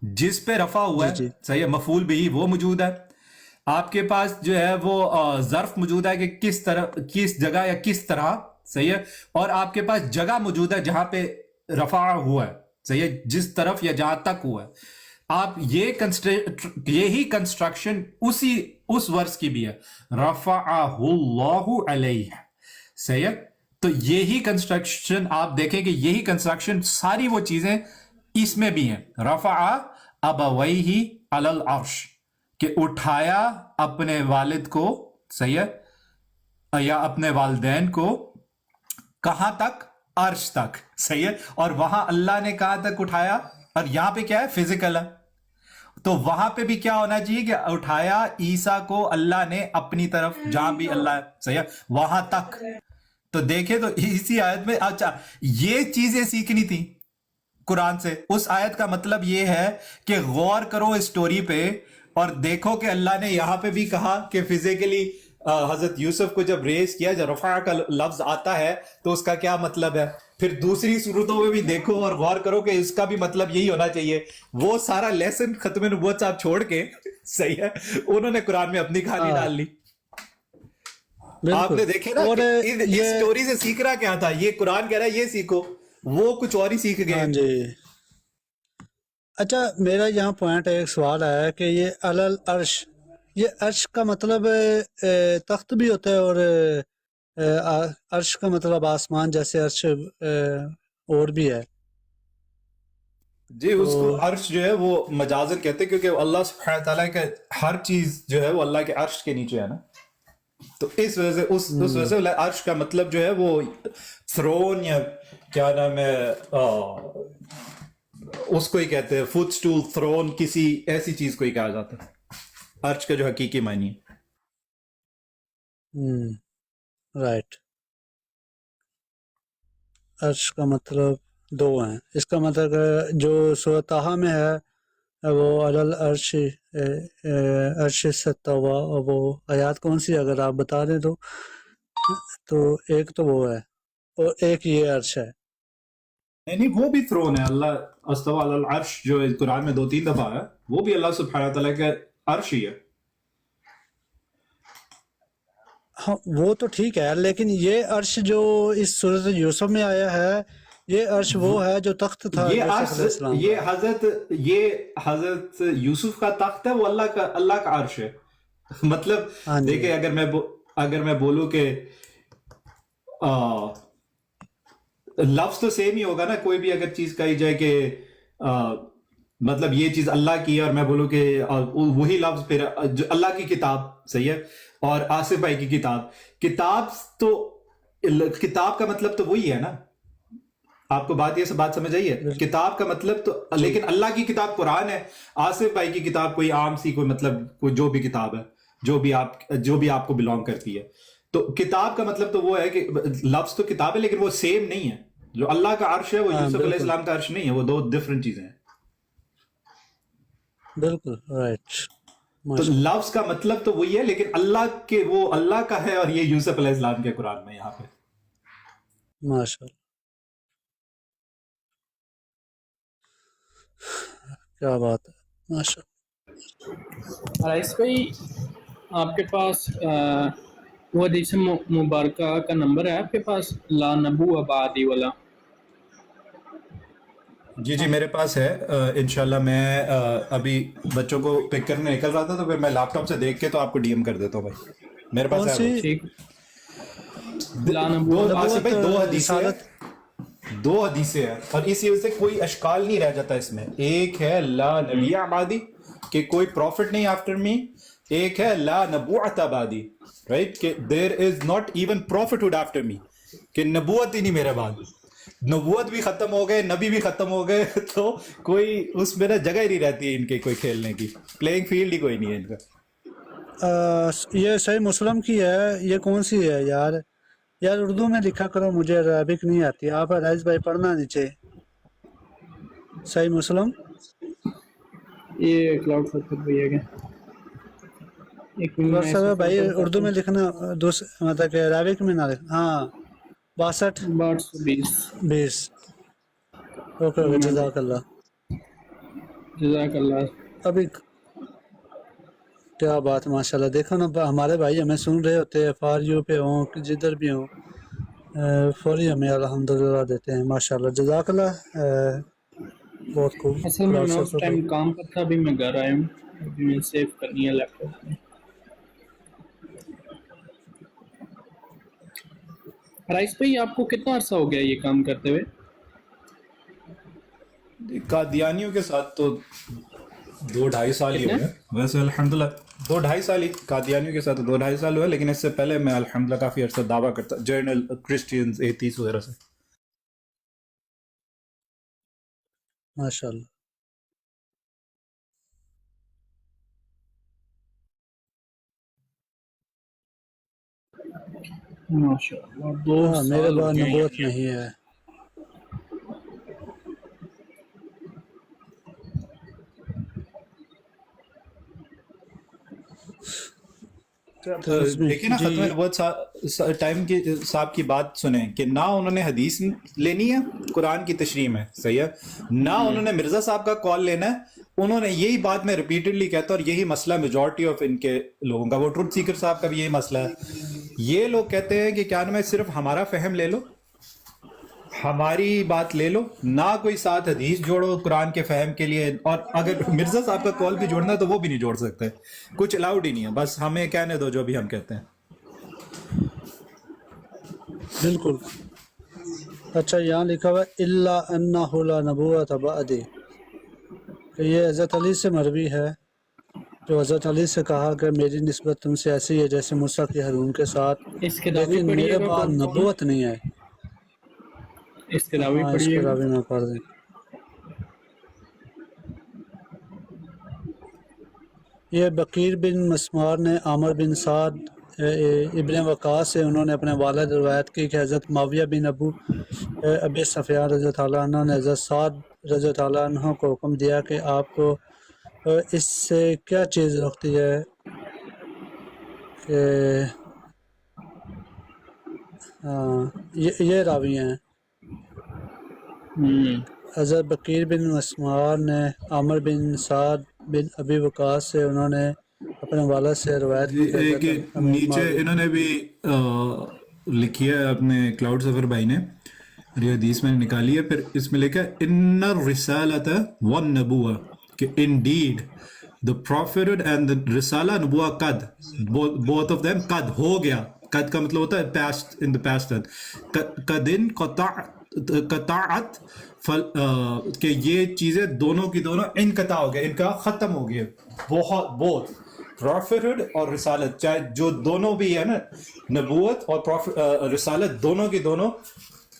[SPEAKER 6] جس پہ رفع ہوا ہے, صحیح ہے, مفعول بھی وہ موجود ہے, آپ کے پاس جو ہے وہ ظرف موجود ہے کہ کس طرح, کس جگہ یا کس طرح, صحیح ہے, اور آپ کے پاس جگہ موجود ہے جہاں پہ رفع ہوا ہے, صحیح ہے, جس طرف یا جہاں تک ہوا ہے. آپ یہی کنسٹرکشن اس ورس کی بھی ہے, رفعہ اللہ علیہ, صحیح ہے. تو یہی کنسٹرکشن آپ دیکھیں کہ یہی کنسٹرکشن ساری وہ چیزیں اس میں بھی ہیں, رفع ابویہ علی العرش, کہ اٹھایا اپنے والد کو, صحیح ہے, یا اپنے والدین کو, کہاں تک, عرش تک, صحیح ہے, اور وہاں اللہ نے کہاں تک اٹھایا, اور یہاں پہ کیا ہے, فزیکل ہے, تو وہاں پہ بھی کیا ہونا چاہیے کہ اٹھایا عیسیٰ کو اللہ نے اپنی طرف, جہاں بھی اللہ ہے, صحیح ہے, وہاں تک. تو دیکھیں تو اسی آیت میں, اچھا یہ چیزیں سیکھنی تھی قرآن سے. اس آیت کا مطلب یہ ہے کہ غور کرو اس سٹوری پہ اور دیکھو کہ اللہ نے یہاں پہ بھی کہا کہ فزیکلی حضرت یوسف کو جب ریز کیا, جب رفع کا لفظ آتا ہے تو اس کا کیا مطلب ہے. پھر دوسری صورتوں میں بھی دیکھو اور غور کرو کہ اس کا بھی مطلب یہی ہونا چاہیے. وہ سارا لیسن ختم نبوت صاحب چھوڑ کے, صحیح ہے, انہوں نے قرآن میں اپنی کہانی ڈال لی. آپ نے دیکھے نا اس سٹوری سے سیکھنا کیا تھا, یہ قرآن کہہ رہا ہے یہ سیکھو, وہ کچھ اور ہی سیکھ گئے.
[SPEAKER 3] ہاں جی. اچھا میرا یہاں پوائنٹ ایک سوال ہے کہ یہ علی العرش, یہ عرش کا مطلب تخت بھی ہوتا ہے, اور عرش کا مطلب آسمان, جیسے عرش اور بھی ہے.
[SPEAKER 6] جی اس کو عرش جو ہے وہ مجازن کہتے ہیں کیونکہ اللہ سبحانہ تعالیٰ کا ہر چیز جو ہے وہ اللہ کے عرش کے نیچے ہے نا. تو اس وجہ سے اس وجہ سے عرش کا مطلب جو ہے وہ تھرون یا کیا نام ہے اس کو ہی کہتے ہیں فٹ سٹول تھرون کسی ایسی چیز کو ہی کہا جاتا ہے عرش کا جو حقیقی معنی ہے.
[SPEAKER 3] رائٹ. عرش کا مطلب دو ہیں. اس کا مطلب جو سورۃ طٰہٰ میں ہے وہ علی العرش عرش استویٰ، وہ آیات کون سی اگر آپ بتا دیں تو ایک تو وہ ہے اور ایک یہ عرش ہے.
[SPEAKER 6] نہیں وہ بھی تھرون ہے. اللہ استویٰ علی العرش جو قرآن میں 2-3 دفعہ ہے وہ بھی اللہ سبحانہ تعالیٰ کا عرش ہی ہے.
[SPEAKER 3] ہاں وہ تو ٹھیک ہے، لیکن یہ عرش جو اس سورۃ یوسف میں آیا ہے یہ عرش وہ ہے جو تخت تھا
[SPEAKER 6] یہ
[SPEAKER 3] یوسف
[SPEAKER 6] عرش
[SPEAKER 3] علیہ السلام کا.
[SPEAKER 6] یہ حضرت یوسف کا تخت ہے، وہ اللہ کا عرش ہے. مطلب
[SPEAKER 3] ہاں جی.
[SPEAKER 6] دیکھیں اگر میں بولوں کہ لفظ تو سیم ہی ہوگا نا. کوئی بھی اگر چیز کہی جائے کہ مطلب یہ چیز اللہ کی ہے اور میں بولوں کہ وہی لفظ پھر اللہ کی کتاب صحیح ہے اور آصف بھائی کی کتاب تو کتاب کا مطلب تو وہی ہے نا. آپ کو بات سمجھ آئی ہے؟ کتاب کا مطلب تو لیکن اللہ کی کتاب قرآن ہے. آصف بھائی کی کتاب کوئی عام سی کوئی مطلب کوئی جو بھی کتاب ہے جو بھی آپ کو بلانگ کرتی ہے. تو کتاب کا مطلب تو وہ ہے کہ لفظ تو کتاب ہے لیکن وہ سیم نہیں ہے. جو اللہ کا عرش ہے وہ یوسف علیہ السلام کا عرش نہیں ہے، وہ دو ڈفرنٹ چیزیں ہیں.
[SPEAKER 3] بالکل رائٹ.
[SPEAKER 6] تو لفظ کا مطلب تو وہی ہے لیکن اللہ کا ہے اور یہ یوسف علیہ السلام کے قرآن میں یہاں پہ.
[SPEAKER 3] ماشاء اللہ، کیا بات ہے، ماشاء اللہ.
[SPEAKER 7] رائس بھائی آپ کے پاس وہ حدیث مبارکہ کا نمبر ہے آپ کے پاس، لا نبو بعدی والا؟
[SPEAKER 6] جی میرے پاس ہے. انشاءاللہ میں ابھی بچوں کو پک کرنے نکل رہا تھا تو پھر میں لیپ ٹاپ سے دیکھ کے تو آپ کو ڈی ایم کر دیتا ہوں بھائی. میرے پاس ہے
[SPEAKER 7] ٹھیک. لا نبو
[SPEAKER 6] دو حدیثیں ہیں اور اسی وجہ سے کوئی اشکال نہیں رہ جاتا اس میں. ایک ہے لا نبی بعدی کہ کوئی پروفٹ نہیں آفٹر می. ایک ہے لا نبوت بعدی، رائٹ، کہ there is not even prophethood after me, کہ نبوت ہی نہیں میرے بعد. نبوت بھی ختم ہو گئے، نبی بھی ختم ہو گئے، تو کوئی اس میں نا جگہ ہی نہیں رہتی ہے ان کے کوئی کھیلنے کی. پلینگ فیلڈ ہی کوئی نہیں ہے ان کا.
[SPEAKER 3] یہ صحیح مسلم کی ہے، یہ کون سی ہے یار اردو میں لکھا کرو، مجھے عربک نہیں آتی. آپ رائز بھائی پڑھنا نیچے صحیح مسلم.
[SPEAKER 7] یہ کلاؤڈ فکر بھیا کے
[SPEAKER 3] بھائی اردو میں لکھنا، مطلب کہ عربک میں نہ لکھنا. ہاں 62-20. اوکے جزاک اللہ. ابھی کیا بات، ماشاء اللہ. دیکھو نا ہمارے بھائی ہمیں سن رہے ہوتے ہیں، فار یو پہ ہوں جدھر بھی ہوں، فوری ہمیں الحمدللہ دیتے ہیں. ماشاء اللہ جزاک اللہ. بہت خوب.
[SPEAKER 7] اصل میں اس ٹائم کام پر تھا، ابھی میں گھر آیا ہوں، ابھی میں سیو کرنی ہے لیپ ٹاپ میں. رائس بھائی آپ کو کتنا عرصہ ہو گیا یہ کام کرتے ہوئے؟
[SPEAKER 6] قادیانیوں کے ساتھ تو 2-2.5 سال ہی ہوئے ویسے الحمدللہ. 2-2.5 سال ہی قادیانیوں کے ساتھ 2-2.5 سال ہوئے، لیکن اس سے پہلے میں الحمدللہ کافی عرصہ دعویٰ کرتا جرنل کرسچینز ایتھیس وغیرہ سے.
[SPEAKER 3] ماشاء اللہ.
[SPEAKER 7] ماشاء اللہ 2
[SPEAKER 3] میرے
[SPEAKER 7] سال ہو
[SPEAKER 3] بعد
[SPEAKER 7] گئے
[SPEAKER 3] نبوت نہیں ہے.
[SPEAKER 6] دیکھیں نا ختم نبوت ٹائم کی صاحب کی بات سنیں کہ نہ انہوں نے حدیث لینی ہے قرآن کی تشریح میں، صحیح ہے، نہ انہوں نے مرزا صاحب کا کال لینا ہے. انہوں نے یہی بات میں ریپیٹڈلی کہتا ہوں اور یہی مسئلہ میجورٹی آف ان کے لوگوں کا، وہ ٹروتھ سیکر صاحب کا بھی یہی مسئلہ ہے. یہ لوگ کہتے ہیں کہ کیا نام ہے صرف ہمارا فہم لے لو، ہماری بات لے لو، نہ کوئی ساتھ حدیث جوڑو قرآن کے فہم کے لیے. اور اگر مرزا صاحب کا کال بھی جوڑنا ہے تو وہ بھی نہیں جوڑ سکتے، کچھ الاؤڈ ہی نہیں ہے. بس ہمیں کہنے دو جو بھی ہم کہتے ہیں.
[SPEAKER 3] بالکل اچھا یہاں لکھا ہوا ہے الا انہ لا نبوۃ بعدی، کہ یہ حضرت علی سے مروی ہے، جو حضرت علی سے کہا کہ میری نسبت تم سے ایسی ہے جیسے موسیٰ کی ہارون کے ساتھ،
[SPEAKER 7] اس کے راوی
[SPEAKER 3] لیکن
[SPEAKER 7] پڑھیے
[SPEAKER 3] میرے
[SPEAKER 7] گا
[SPEAKER 3] بعد
[SPEAKER 7] کون کون ہے؟
[SPEAKER 3] نبوت نہیں ہے۔
[SPEAKER 7] اس کے راوی
[SPEAKER 3] ہاں اس
[SPEAKER 7] پڑھیے
[SPEAKER 3] کے
[SPEAKER 7] گا۔
[SPEAKER 3] راوی میں پڑھ دیں۔ یہ بکیر بن مسمار نے عامر بن سعد ابن وقاص سے انہوں نے اپنے والد روایت کی کہ حضرت معاویہ بن ابی سفیان رضی اللہ عنہ نے حضرت سعد رضی اللہ عنہ کو حکم دیا کہ آپ کو اس سے کیا چیز رکھتی ہے کہ یہ راوی ہیں حضرت بکیر بن مسمار نے عامر بن سعد بن ابی وقاص سے انہوں نے اپنے والد سے روایت
[SPEAKER 6] جی
[SPEAKER 3] کی کہ
[SPEAKER 6] ایک
[SPEAKER 3] حضرت
[SPEAKER 6] نیچے انہوں نے بھی لکھی ہے اپنے کلاؤڈ سفر بھائی نے، یہ حدیث میں نے نکالی ہے، پھر اس میں لکھا ہے ان الرسالۃ والنبوہ، کہ indeed the prophethood and the رسالہ نبوہ قد both of them قد ہو گیا، قد کا مطلب ہوتا ہے past in the past tense، قد قطعت کہ یہ چیزیں دونوں کی دونوں انقطاع ہو گیا، ان کا ختم ہو گیا، بہت پروفیٹڈ اور رسالت، چاہے جو دونوں بھی ہے نا، نبوت اور رسالت دونوں کی دونوں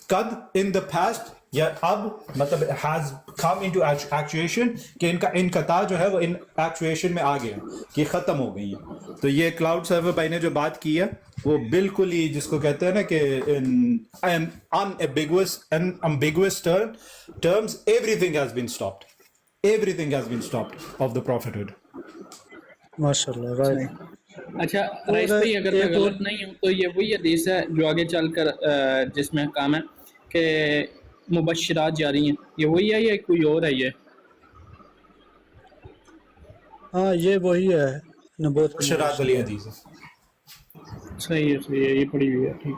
[SPEAKER 6] قد ان دا پاسٹ، یا اب مطلب has come into actuation، کہ ان کا انقطاع جو ہے وہ ان ایکچویشن میں آ گیا، کہ ختم ہو گئی ہے۔ تو یہ کلاؤڈ سرور بھائی نے جو بات کی ہے وہ بالکل ہی جس کو کہتے ہیں نا کہ in unambiguous terms everything has been stopped، everything has been stopped of the prophethood۔
[SPEAKER 3] ماشاء اللہ رائٹ۔
[SPEAKER 7] اچھا رائس بھائی، اگر میں غلط نہیں ہوں تو یہ وہی حدیث ہے جو آگے چل کر جس میں کام ہے کہ مبشرات جاری ہیں، یہ وہی ہے یا کوئی اور ہے یہ؟
[SPEAKER 3] ہاں یہ وہی ہے نبوت کی
[SPEAKER 6] شرات والی حدیث ہے۔
[SPEAKER 7] صحیح ہے یہ پڑھی ہوئی ہے، ٹھیک۔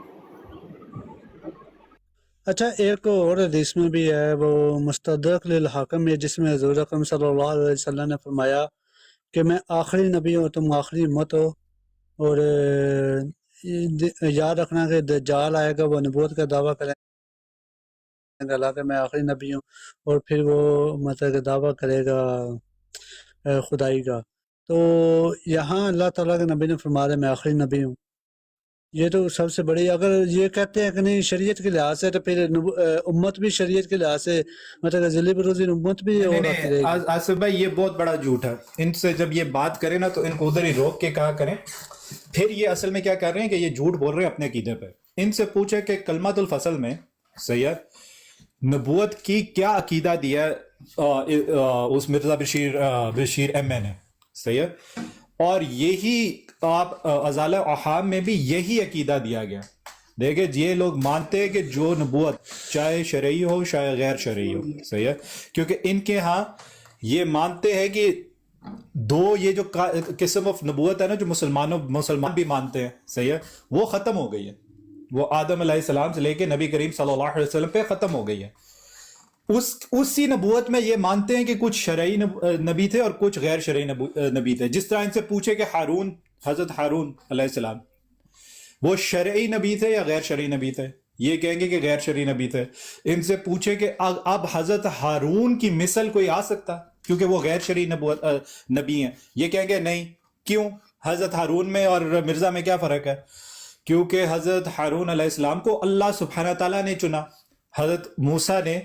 [SPEAKER 3] اچھا ایک اور حدیث میں بھی ہے، وہ مستدرک للحاکم میں، جس میں حضور اکرم صلی اللہ علیہ وسلم نے فرمایا کہ میں آخری نبی ہوں، تم آخری امت ہو، اور یاد رکھنا کہ دجال آئے گا، وہ نبوت کا دعویٰ کریں گا اللہ کہ میں آخری نبی ہوں، اور پھر وہ مطلب کہ دعویٰ کرے گا خدائی کا۔ تو یہاں اللہ تعالیٰ کے نبی نے فرمایا میں آخری نبی ہوں، یہ تو سب سے بڑی، اگر یہ کہتے ہیں کہ نہیں شریعت کے لحاظ سے، تو پھر امت بھی شریعت کے لحاظ سے مطلب کہ ذلی بروزی امت بھی اور آتی رہے گی۔
[SPEAKER 6] آصف بھائی یہ بہت بڑا جھوٹ ہے، ان سے جب یہ بات کریں نا تو ان کو ادھر ہی روک کے کہا کریں۔ پھر یہ اصل میں کیا کر رہے ہیں کہ یہ جھوٹ بول رہے ہیں اپنے عقیدے پہ۔ ان سے پوچھے کہ کلمۃ الفصل میں صحیح ہے نبوت کی کیا عقیدہ دیا اس مرزا بشیر ایم اے نے، صحیح ہے، اور یہی آپ ازالہ احام میں بھی یہی عقیدہ دیا گیا۔ دیکھیں یہ لوگ مانتے ہیں کہ جو نبوت چاہے شرعی ہو چاہے غیر شرعی ہو، صحیح ہے، کیونکہ ان کے ہاں یہ مانتے ہیں کہ دو یہ جو قسم آف نبوت ہے نا جو مسلمان بھی مانتے ہیں، صحیح ہے، وہ ختم ہو گئی ہے، وہ آدم علیہ السلام سے لے کے نبی کریم صلی اللہ علیہ وسلم پہ ختم ہو گئی ہے۔ اسی نبوت میں یہ مانتے ہیں کہ کچھ شرعی نبی تھے اور کچھ غیر شرعی نبی تھے۔ جس طرح ان سے پوچھے کہ حضرت ہارون علیہ السلام وہ شرعی نبی تھے یا غیر شرعی نبی تھے، یہ کہیں گے کہ غیر شرعی نبی تھے۔ ان سے پوچھے کہ اب حضرت ہارون کی مثل کوئی آ سکتا کیونکہ وہ غیر شرعی نبی ہیں، یہ کہیں گے نہیں۔ کیوں؟ حضرت ہارون میں اور مرزا میں کیا فرق ہے؟ کیونکہ حضرت ہارون علیہ السلام کو اللہ سبحانہ تعالیٰ نے چنا، حضرت موسیٰ نے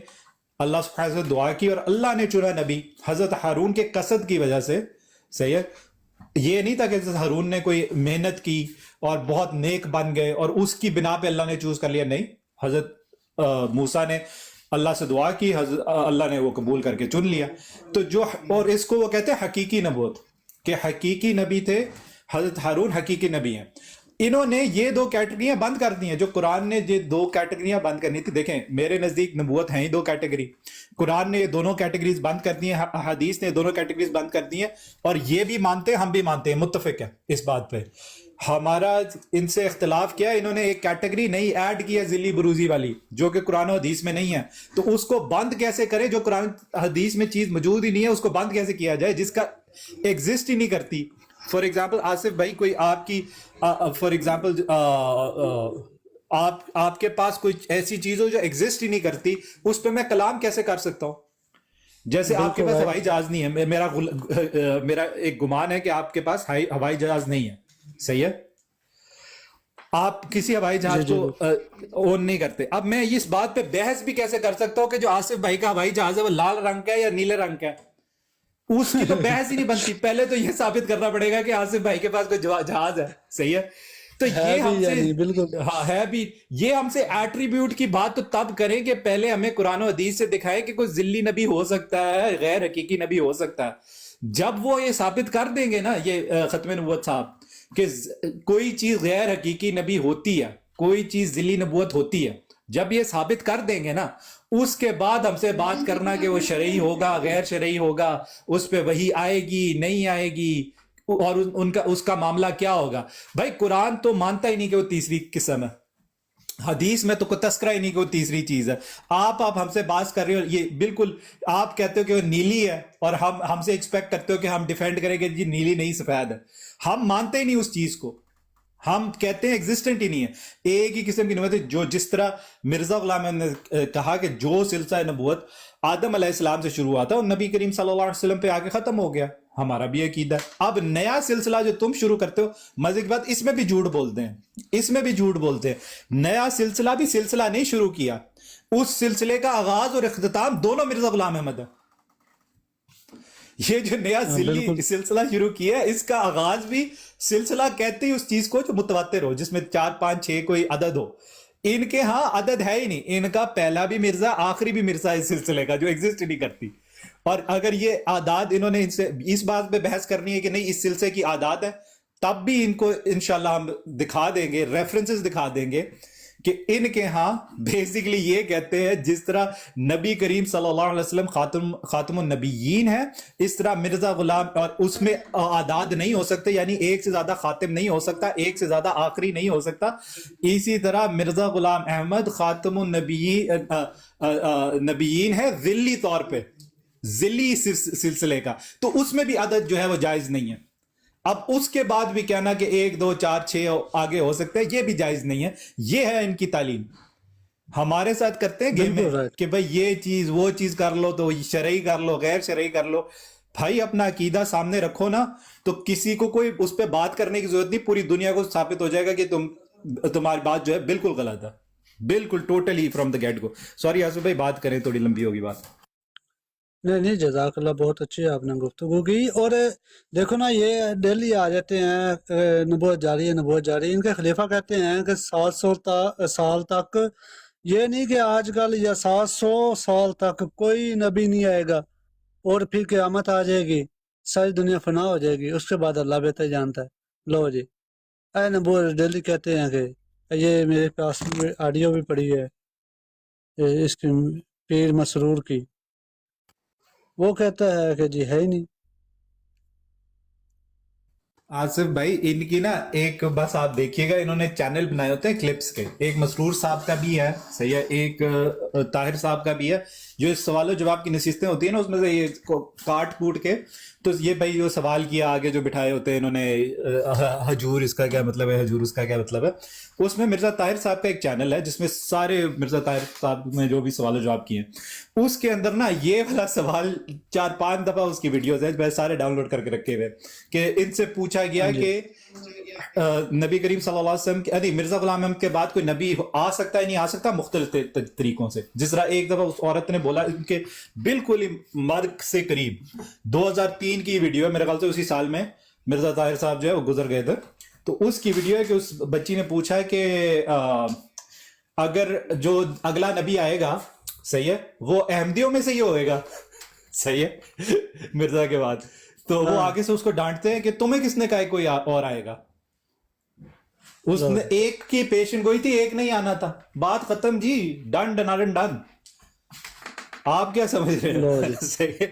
[SPEAKER 6] اللہ سبحانہ سے دعا کی اور اللہ نے چنا نبی حضرت ہارون کے قصد کی وجہ سے، صحیح ہے۔ یہ نہیں تھا کہ حضرت ہارون نے کوئی محنت کی اور بہت نیک بن گئے اور اس کی بنا پہ اللہ نے چوز کر لیا، نہیں، حضرت موسیٰ نے اللہ سے دعا کی، اللہ نے وہ قبول کر کے چن لیا۔ تو جو اور اس کو وہ کہتے ہیں حقیقی نبوت، کہ حقیقی نبی تھے، حضرت ہارون حقیقی نبی ہیں۔ انہوں نے یہ دو کیٹیگریاں بند کر دی ہیں، جو قرآن نے یہ دو کیٹیگریاں بند کرنی تھی۔ دیکھیں میرے نزدیک نبوت ہیں ہی دو کیٹیگری، قرآن نے یہ دونوں کیٹیگریز بند کر دی ہیں، حدیث نے دونوں کیٹیگریز بند کر دی ہیں، اور یہ بھی مانتے ہیں ہم بھی مانتے ہیں، متفق ہیں اس بات پہ۔ ہمارا ان سے اختلاف کیا، انہوں نے ایک کیٹیگری نہیں ایڈ کی ہے ذلی بروزی والی، جو کہ قرآن و حدیث میں نہیں ہے، تو اس کو بند کیسے کریں؟ جو قرآن حدیث میں چیز موجود ہی نہیں ہے اس کو بند کیسے کیا جائے جس کا ایگزسٹ ہی نہیں کرتی؟ فار ایگزامپل آصف بھائی کوئی آپ کی فار ایگزامپل آپ کے پاس کوئی ایسی چیز ہو جو ایگزسٹ ہی نہیں کرتی، اس پہ میں کلام کیسے کر سکتا ہوں؟ جیسے آپ کے پاس ہوائی جہاز نہیں ہے، میرا ایک گمان ہے کہ آپ کے پاس ہوائی جہاز نہیں ہے، صحیح ہے؟ آپ کسی ہوائی جہاز کو اون نہیں کرتے. اب میں اس بات پہ بحث بھی کیسے کر سکتا ہوں کہ جو آصف بھائی کا ہوائی جہاز ہے وہ لال رنگ کا ہے یا نیلے رنگ کا ہے؟ اس کی تو بحث ہی نہیں بنتی. پہلے تو یہ ثابت کرنا پڑے گا کہ آصف بھائی کے پاس کوئی جہاز ہے، صحیح ہے؟ تو یہ ہم سے
[SPEAKER 3] بالکل
[SPEAKER 6] ہے بھی، یہ ہم سے ایٹریبیوٹ کی بات تو تب کریں کہ پہلے ہمیں قرآن و حدیث سے دکھائے کہ کوئی ذلی نبی ہو سکتا ہے، غیر حقیقی نبی ہو سکتا ہے. جب وہ یہ ثابت کر دیں گے نا یہ ختم نبوت صاحب کہ کوئی چیز غیر حقیقی نبی ہوتی ہے، کوئی چیز ذلی نبوت ہوتی ہے، جب یہ ثابت کر دیں گے نا، اس کے بعد ہم سے بات کرنا کہ وہ شرعی ہوگا غیر شرعی ہوگا، اس پہ وحی آئے گی نہیں آئے گی، اور اس کا معاملہ کیا ہوگا. بھائی قرآن تو مانتا ہی نہیں کہ وہ تیسری قسم ہے، حدیث میں تو کوئی تذکرہ ہی نہیں کہ وہ تیسری چیز ہے. آپ ہم سے بات کر رہے ہو، یہ بالکل آپ کہتے ہو کہ وہ نیلی ہے اور ہم سے ایکسپیکٹ کرتے ہو کہ ہم ڈیفینڈ کریں کہ جی نیلی نہیں سفید ہے. ہم مانتے ہی نہیں اس چیز کو، ہم کہتے ہیں ایگزسٹنٹ ہی نہیں ہے. ایک ہی قسم کی نبوت ہے، جو جس طرح مرزا غلام احمد نے کہا کہ جو سلسلہ نبوت آدم علیہ السلام سے شروع ہوا تھا وہ نبی کریم صلی اللہ علیہ وسلم پہ آگے ختم ہو گیا. ہمارا بھی عقیدہ ہے. اب نیا سلسلہ جو تم شروع کرتے ہو، مزے کی بات اس میں بھی جھوٹ بولتے ہیں، اس میں بھی جھوٹ بولتے ہیں. نیا سلسلہ بھی سلسلہ نہیں شروع کیا، اس سلسلے کا آغاز اور اختتام دونوں مرزا غلام احمد ہے. یہ جو نیا ذلی سلسلہ شروع کیا ہے، اس کا آغاز بھی سلسلہ کہتے ہی اس چیز کو جو متواتر ہو، جس میں 4 5 6 کوئی عدد ہو. ان کے ہاں عدد ہے ہی نہیں، ان کا پہلا بھی مرزا آخری بھی مرزا اس سلسلے کا جو ایگزسٹ نہیں کرتی. اور اگر یہ اعداد انہوں نے اس بات پہ بحث کرنی ہے کہ نہیں اس سلسلے کی اعداد ہے، تب بھی ان کو انشاءاللہ ہم دکھا دیں گے، ریفرنسز دکھا دیں گے کہ ان کے ہاں بیسیکلی یہ کہتے ہیں جس طرح نبی کریم صلی اللہ علیہ وسلم خاتم النبیین ہے، اس طرح مرزا غلام، اور اس میں اعداد نہیں ہو سکتے، یعنی ایک سے زیادہ خاتم نہیں ہو سکتا، ایک سے زیادہ آخری نہیں ہو سکتا. اسی طرح مرزا غلام احمد خاتم النبیین ہے ذلی طور پہ، ذلی سلسلے کا، تو اس میں بھی عدد جو ہے وہ جائز نہیں ہے. اب اس کے بعد بھی کہنا کہ 1 2 4 6 آگے ہو سکتے ہیں، یہ بھی جائز نہیں ہے. یہ ہے ان کی تعلیم. ہمارے ساتھ کرتے ہیں گیم میں کہ بھائی یہ چیز وہ چیز کر لو، تو شرعی کر لو، غیر شرعی کر لو. بھائی اپنا عقیدہ سامنے رکھو نا، تو کسی کو کوئی اس پہ بات کرنے کی ضرورت نہیں. پوری دنیا کو ثابت ہو جائے گا کہ تمہاری بات جو ہے بالکل غلط ہے، بالکل totally from the get go. Sorry Asif بھائی، بات کریں، تھوڑی لمبی ہوگی بات.
[SPEAKER 3] نہیں جزاک اللہ، بہت اچھی آپ نے گفتگو کی. اور دیکھو نا، یہ ڈیلی آ جاتے ہیں نبوت جاری ہے نبوت جاری. ان کے خلیفہ کہتے ہیں کہ 700 سال تک، یہ نہیں کہ آج کل یا 700 سال تک کوئی نبی نہیں آئے گا اور پھر قیامت آ جائے گی، ساری دنیا فنا ہو جائے گی، اس کے بعد اللہ بہتر جانتا ہے. لو جی، اے نبوت ڈیلی کہتے ہیں کہ یہ میرے پاس آڈیو بھی پڑی ہے اس کی پیر مسرور کی، وہ کہتا ہے کہ جی ہے ہی نہیں.
[SPEAKER 6] آصف بھائی ان کی نا ایک بس آپ دیکھیے گا، انہوں نے چینل بنائے ہوتے ہیں کلپس کے. ایک مسرور صاحب کا بھی ہے، صحیح ہے، ایک طاہر صاحب کا بھی ہے، جو سوال و جواب کی نشستیں ہوتی ہیں نا، اس میں سے یہ کاٹ کوٹ کے، تو یہ بھائی جو سوال کیا آگے جو بٹھائے ہوتے ہیں انہوں نے، حجور اس کا کیا مطلب ہے، حجور اس کا کیا مطلب ہے. اس میں مرزا طاہر صاحب کا ایک چینل ہے جس میں سارے مرزا طاہر صاحب نے جو بھی سوال و جواب کیے ہیں، اس کے اندر نا یہ والا سوال 4 5 دفعہ اس کی ویڈیوز ہیں، سارے ڈاؤن لوڈ کر کے رکھے ہوئے، کہ ان سے پوچھا گیا کہ نبی کریم صلی اللہ علیہ وسلم یعنی مرزا غلام احمد کے بعد کوئی نبی آ سکتا ہے نہیں آ سکتا، مختلف طریقوں سے. جس طرح ایک دفعہ اس عورت نے بولا، ان کے بالکل ہی مرگ سے قریب 2003 کی ویڈیو ہے میرے خیال سے، اسی سال میں مرزا طاہر صاحب جو ہے وہ گزر گئے تھے. تو اس کی ویڈیو ہے کہ اس بچی نے پوچھا کہ اگر جو اگلا نبی آئے گا، صحیح ہے، وہ احمدیوں میں سے ہی ہوئے گا، صحیح ہے، مرزا کے بعد. تو وہ آگے سے اس کو ڈانٹتے ہیں کہ تمہیں کس نے کہا کوئی اور آئے گا. اس نے ایک کی پیشن گوئی تھی، ایک نہیں آنا تھا، بات ختم جی، ڈن ڈن ڈن. آپ کیا سمجھ رہے ہیں؟ صحیح ہے.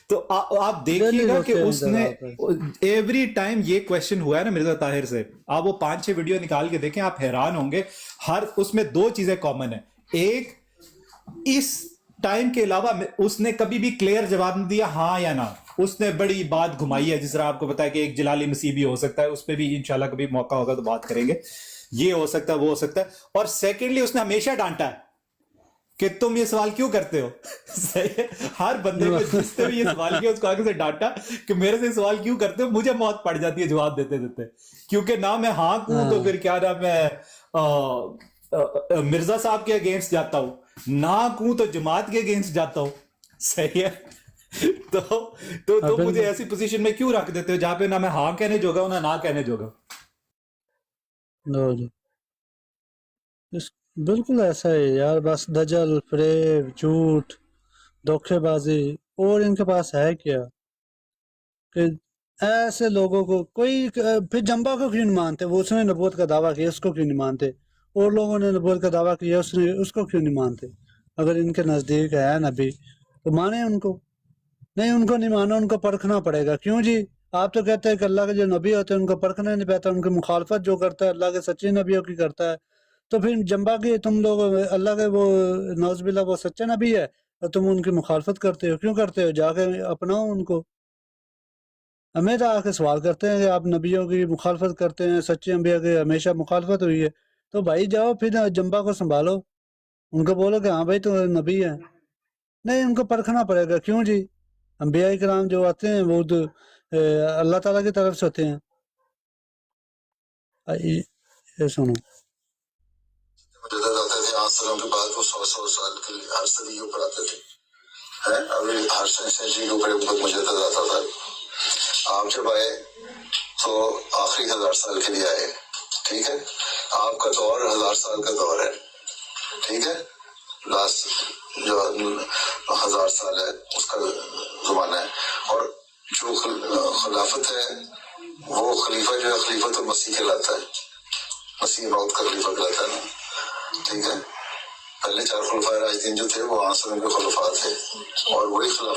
[SPEAKER 6] تو آپ دیکھیے گا کہ اس نے ایوری ٹائم یہ کوشچن ہوا ہے نا مرزا طاہر سے. آپ وہ 5 6 ویڈیو نکال کے دیکھیں، آپ حیران ہوں گے. ہر اس میں 2 چیزیں کامن ہیں. ایک، اس ٹائم کے علاوہ اس نے کبھی بھی کلیئر جواب نہیں دیا ہاں یا نہ. اس نے بڑی بات گھمائی ہے، جس طرح آپ کو پتا ہے کہ ایک جلالی مسیح بھی ہو سکتا ہے، اس پہ بھی انشاءاللہ کبھی موقع ہوگا تو بات کریں گے.
[SPEAKER 8] یہ ہو سکتا ہے وہ ہو سکتا ہے. اور سیکنڈلی اس نے ہمیشہ ڈانٹا ہے کہ تم یہ سوال کیوں کرتے ہو. صحیح ہے, ہر بندے کو جس نے بھی یہ سوال کیا اس کو آگے سے ڈانٹا کہ میرے سے سوال کیوں کرتے ہو, مجھے موت پڑ جاتی ہے جواب دیتے دیتے, کیونکہ نہ میں ہاں کہوں تو پھر کیا نام ہے مرزا صاحب کے اگینسٹ جاتا ہوں, نہ کہوں تو جماعت کے اگینسٹ جاتا ہوں. صحیح ہے, تو مجھے ایسی پوزیشن میں کیوں رکھ دیتے ہو جہاں پہ نہ میں ہاں کہنے جوگا ہوں نہ کہنے جوگا.
[SPEAKER 3] بالکل ایسا ہے یار, بس دجل, فریب, جھوٹ, دھوکے بازی, اور ان کے پاس ہے کیا کہ ایسے لوگوں کو کوئی پھر جنبا کو کیوں نہیں مانتے, وہ اس نے نبوت کا دعویٰ کیا اس کو کیوں نہیں مانتے, اور لوگوں نے نبوت کا دعویٰ کیا اس کو کیوں نہیں مانتے. اگر ان کے نزدیک ہے نبی تو مانے ان کو, نہیں ان کو نہیں مانا, ان کو پرکھنا پڑے گا. کیوں جی, آپ تو کہتے ہیں کہ اللہ کے جو نبی ہوتے ہیں ان کو پرکھنا نہیں پاتا, ان کی مخالفت جو کرتا ہے اللہ کے سچے نبیوں کی کرتا ہے. تو پھر جنبا کی تم لوگ اللہ کے وہ نعوذ باللہ وہ سچا نبی ہے اور تم ان کی مخالفت کرتے ہو, کیوں کرتے ہو؟ جا کے اپناؤ ان کو. ہمیں تو آ کے سوال کرتے ہیں کہ آپ نبیوں کی مخالفت کرتے ہیں, سچے انبیاء کی ہمیشہ مخالفت ہوئی ہے, تو بھائی جاؤ پھر جنبا کو سنبھالو, ان کو بولو کہ ہاں بھائی تو نبی ہے. نہیں, ان کو پرکھنا پڑے گا. کیوں جی, انبیاء کرام جو آتے ہیں وہ اللہ تعالیٰ کی طرف سے ہوتے ہیں. یہ سنو,
[SPEAKER 9] مجدد آتے تھے 8 سالوں کے بعد وہ 100 سال کے ہر صدی کے اوپر آتے تھے, ابھی ہر سینچری کے اوپر مجدد آتا تھا. آپ جب آئے تو آخری 1000 سال کے لیے آئے, ٹھیک ہے, آپ کا دور 1000 سال کا دور ہے, ٹھیک ہے, لاسٹ جو 1000 سال ہے اس کا زمانہ ہے. اور جو خلافت ہے وہ خلیفہ جو ہے خلیفۃ المسیح کہلاتا ہے, مسیح موت کا خلیفہ کہلاتا ہے نا, ٹھیک ہے. پہلے 4 خلفائے راشدین جو تھے وہ 8 کے خلفاء تھے, اور وہی خلافت